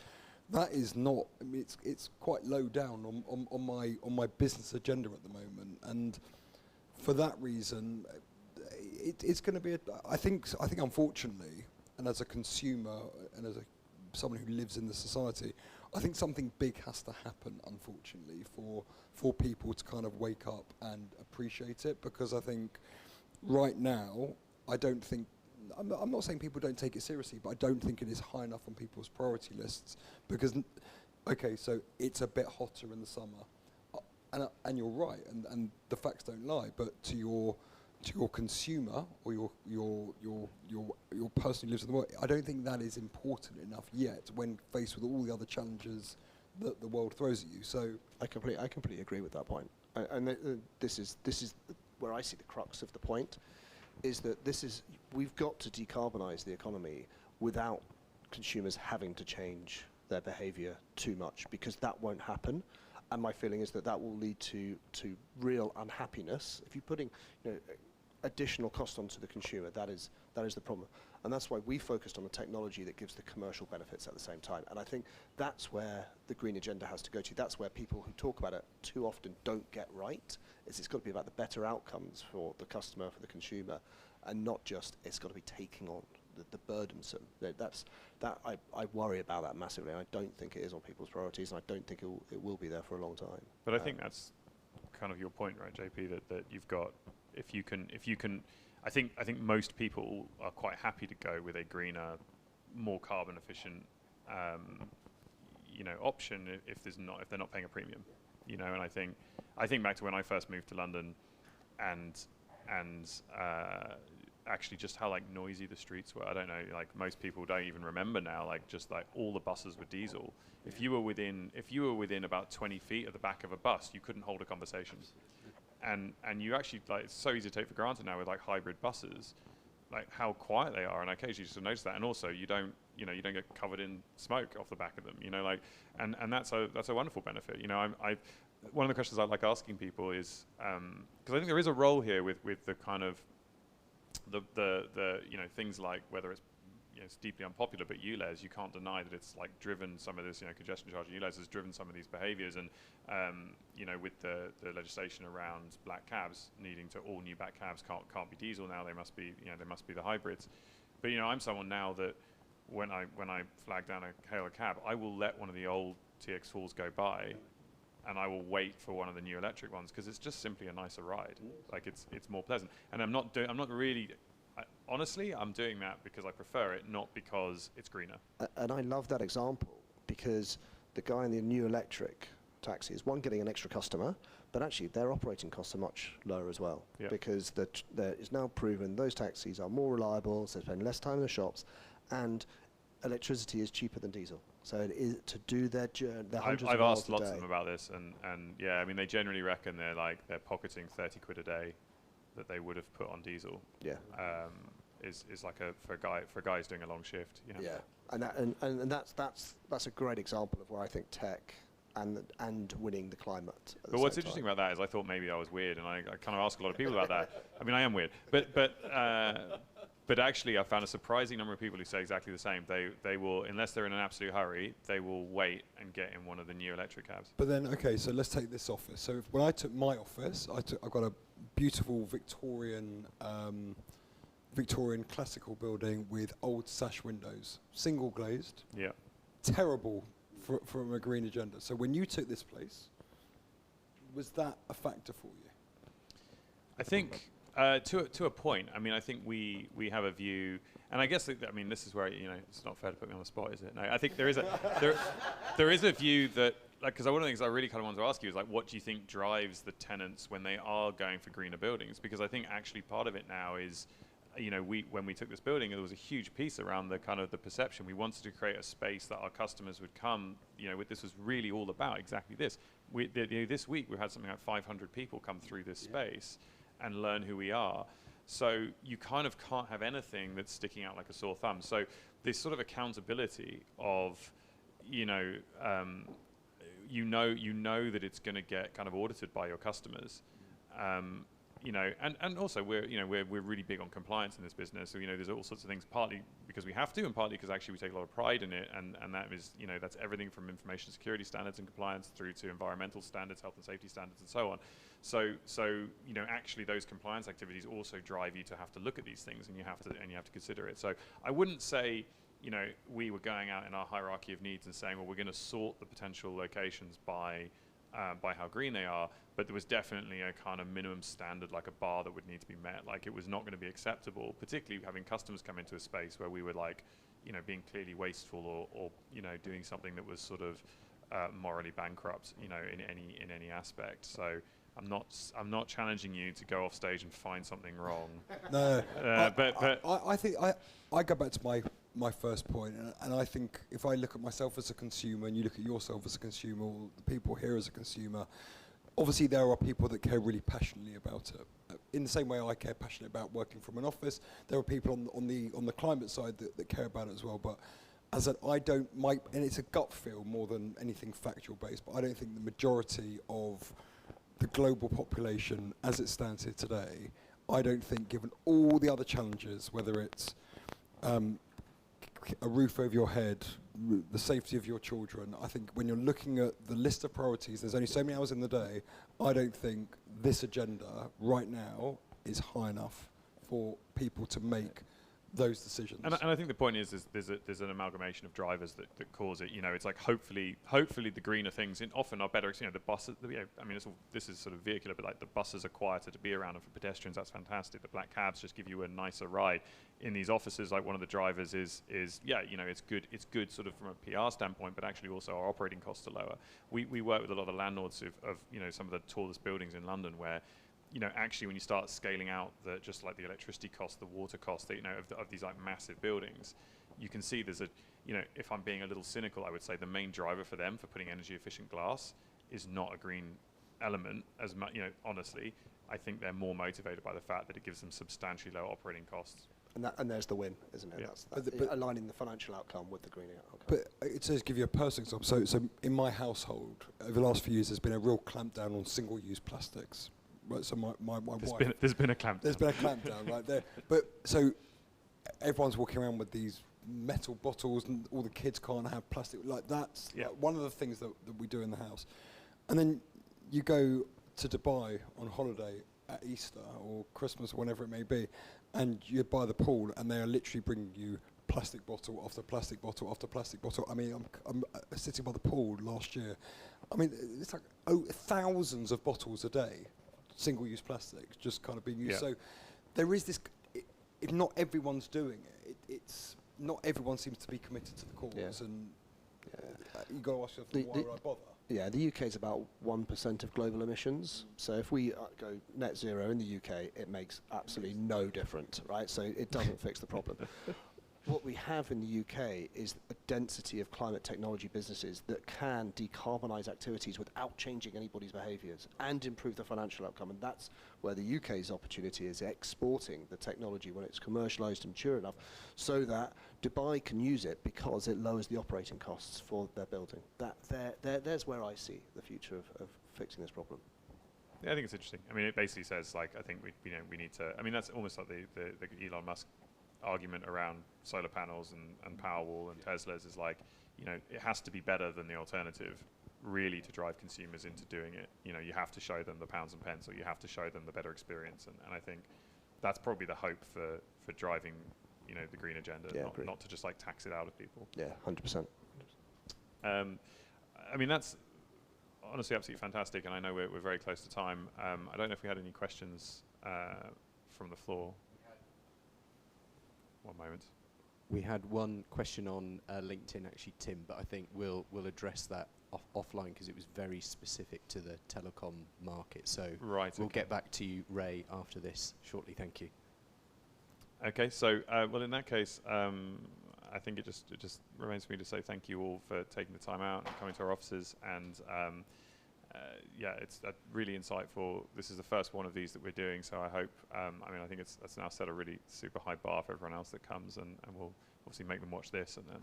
that is not, I mean, it's quite low down on my business agenda at the moment. And for that reason, it's going to be, I think unfortunately, and as a consumer and as someone who lives in the society, I think something big has to happen, unfortunately, for people to kind of wake up and appreciate it. Because I think right now, I'm not saying people don't take it seriously, but I don't think it is high enough on people's priority lists. Because, okay, so it's a bit hotter in the summer, and you're right, and the facts don't lie. But to your consumer or your person who lives in the world, I don't think that is important enough yet when faced with all the other challenges that the world throws at you. So I completely agree with that point. And this is where I see the crux of the point, is that we've got to decarbonise the economy without consumers having to change their behaviour too much, because that won't happen. And my feeling is that will lead to real unhappiness. If you're putting additional cost onto the consumer, that is the problem. And that's why we focused on the technology that gives the commercial benefits at the same time. And I think that's where the green agenda has to go to. That's where people who talk about it too often don't get right. It's got to be about the better outcomes for the customer, for the consumer, and not just it's got to be taking on the burdensome. I worry about that massively, and I don't think it is on people's priorities, and I don't think it will be there for a long time. But I think that's kind of your point, right, JP? That you've got, if you can. I think most people are quite happy to go with a greener, more carbon efficient, option if they're not paying a premium, And I think back to when I first moved to London, and actually just how like noisy the streets were. I don't know, like most people don't even remember now, like just like all the buses were diesel. If you were within about 20 feet of the back of a bus, you couldn't hold a conversation. And you actually, like, it's so easy to take for granted now with like hybrid buses, like how quiet they are, and occasionally you just notice that. And also you don't get covered in smoke off the back of them, like, and that's a wonderful benefit. One of the questions I like asking people is, because I think there is a role here with the kind of the things like whether it's deeply unpopular, but ULEZ, you can't deny that it's like driven some of this, congestion charge ULEZ has driven some of these behaviours, and with the legislation around black cabs needing to, all new black cabs can't be diesel now, they must be the hybrids. But I'm someone now that when I flag down hail a cab, I will let one of the old TX4s go by, and I will wait for one of the new electric ones, because it's just simply a nicer ride. Like it's more pleasant, and I'm not really. Honestly, I'm doing that because I prefer it, not because it's greener. And I love that example, because the guy in the new electric taxi is, one, getting an extra customer, but actually their operating costs are much lower as well. Yep. Because there is now proven those taxis are more reliable, so they spend less time in the shops, and electricity is cheaper than diesel. So it is to do their journey. I've asked lots of them about this, and yeah, I mean, they generally reckon they're pocketing 30 quid a day that they would have put on diesel. Yeah. Is like for a guy who's doing a long shift. Yeah, and that's a great example of where I think tech and winning the climate. But what's interesting about that is I thought maybe I was weird, and I kind of ask a lot of people about that. I mean, I am weird, but But actually, I found a surprising number of people who say exactly the same. They will, unless they're in an absolute hurry, they will wait and get in one of the new electric cabs. But then, okay, so let's take this office. So when I took my office, I've got a beautiful Victorian classical building with old sash windows, single glazed. Yeah. Terrible from a green agenda. So when you took this place, was that a factor for you? I think to a point. I mean, I think we have a view, and I guess this is where it's not fair to put me on the spot, is it? No, I think there is a view that, like, because one of the things I really kind of want to ask you is, like, what do you think drives the tenants when they are going for greener buildings? Because I think actually part of it now is, when we took this building, there was a huge piece around the kind of the perception. We wanted to create a space that our customers would come, this was really all about exactly this. This week we had something like 500 people come through this space and learn who we are. So you kind of can't have anything that's sticking out like a sore thumb. So this sort of accountability of, that it's going to get kind of audited by your customers. And also we're really big on compliance in this business. So, there's all sorts of things, partly because we have to, and partly because actually we take a lot of pride in it. And that is, that's everything from information security standards and compliance through to environmental standards, health and safety standards, and so on. So actually those compliance activities also drive you to have to look at these things, and you have to consider it. So I wouldn't say, we were going out in our hierarchy of needs and saying, well, we're going to sort the potential locations by how green they are, but there was definitely a kind of minimum standard, like a bar that would need to be met. Like, it was not going to be acceptable, particularly having customers come into a space where we were like, being clearly wasteful or doing something that was sort of morally bankrupt, in any aspect. So I'm not challenging you to go off stage and find something wrong. No, but I think I go back to my first point, and I think if I look at myself as a consumer and you look at yourself as a consumer, or the people here as a consumer, obviously there are people that care really passionately about it. In the same way I care passionately about working from an office, there are people on the climate side that care about it as well. But as and it's a gut feel more than anything factual based, but I don't think the majority of the global population as it stands here today, I don't think, given all the other challenges, whether it's a roof over your head, the safety of your children, I think when you're looking at the list of priorities, there's only so many hours in the day. I don't think this agenda right now is high enough for people to make those decisions. And I think the point is there's an amalgamation of drivers that cause it. It's like hopefully the greener things often are better. The buses. This is sort of vehicular, but like the buses are quieter to be around, and for pedestrians that's fantastic. The black cabs just give you a nicer ride. In these offices, like, one of the drivers is it's good. It's good sort of from a PR standpoint, but actually also our operating costs are lower. We work with a lot of landlords of some of the tallest buildings in London where, actually when you start scaling out just like the electricity cost, the water cost, of these like massive buildings, you can see there's if I'm being a little cynical, I would say the main driver for them for putting energy efficient glass is not a green element as much. Honestly, I think they're more motivated by the fact that it gives them substantially lower operating costs. And there's the win, isn't it? Yeah. That's aligning the financial outcome with the green outcome. But it says, give you a personal example. So in my household, over the last few years, there's been a real clampdown on single-use plastics. Right, so my wife... There's been a clampdown. There's been a clampdown right there. But so everyone's walking around with these metal bottles, and all the kids can't have plastic. Like, that's like one of the things that we do in the house. And then you go to Dubai on holiday at Easter or Christmas, whenever it may be, and you're by the pool, and they are literally bringing you plastic bottle after plastic bottle after plastic bottle. I mean, I'm sitting by the pool last year. I mean, it's like thousands of bottles a day, single-use plastics, just kind of being used. So there is this. If not everyone's doing it, it's not everyone seems to be committed to the cause, and you got to ask yourself, why would I bother? Yeah, the UK is about 1% of global emissions. So if we go net zero in the UK, it makes absolutely no difference, right? So it doesn't fix the problem. What we have in the UK is a density of climate technology businesses that can decarbonise activities without changing anybody's behaviours and improve the financial outcome. And that's where the UK's opportunity is, exporting the technology when it's commercialised and mature enough, so that Dubai can use it because it lowers the operating costs for their building. There's where I see the future of fixing this problem. Yeah, I think it's interesting. I mean, it basically says, like, I think we need to. I mean, that's almost like the Elon Musk argument around solar panels and Powerwall and Teslas is like, you know, it has to be better than the alternative, really, to drive consumers into doing it. You know, you have to show them the pounds and pence, or you have to show them the better experience, and I think that's probably the hope for driving, you know, the green agenda, not to just like tax it out of people. Yeah, 100%. I mean, that's honestly absolutely fantastic, and I know we're very close to time. I don't know if we had any questions from the floor. One moment. We had one question on LinkedIn, actually, Tim, but I think we'll address that offline because it was very specific to the telecom market. So we'll get back to you, Ray, after this shortly. Thank you. Okay, so well, in that case, I think it just remains for me to say thank you all for taking the time out and coming to our offices, and yeah, it's really insightful. This is the first one of these that we're doing, so I hope, I mean, I think it's now set a really super high bar for everyone else that comes, and we'll obviously make them watch this, and then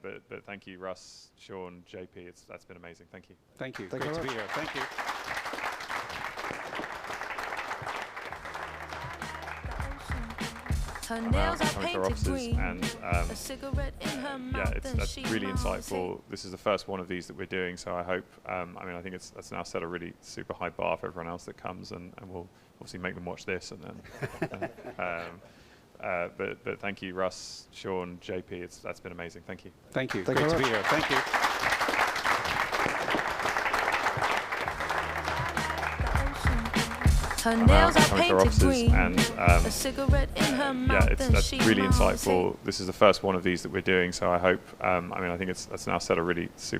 but thank you, Russ, Shaun, JP, that's been amazing. Thank you. Thank you. Great to be here. Thank you. Her nails are painted green, and a cigarette in her mouth, yeah, that's she really mouths insightful. it. This is the first one of these that we're doing, so I hope, I mean, I think that's now set a really super high bar for everyone else that comes, and we'll obviously make them watch this, and then but thank you, Russ, Shaun, JP, that's been amazing. Thank you. Thank you. Thank Great you to very be here. Thank you. Her nails are coming to our painted offices, green, and a cigarette in her mouth, yeah, and that's she really mouths insightful. it. This is the first one of these that we're doing, so I hope, I mean, I think that's now set a really super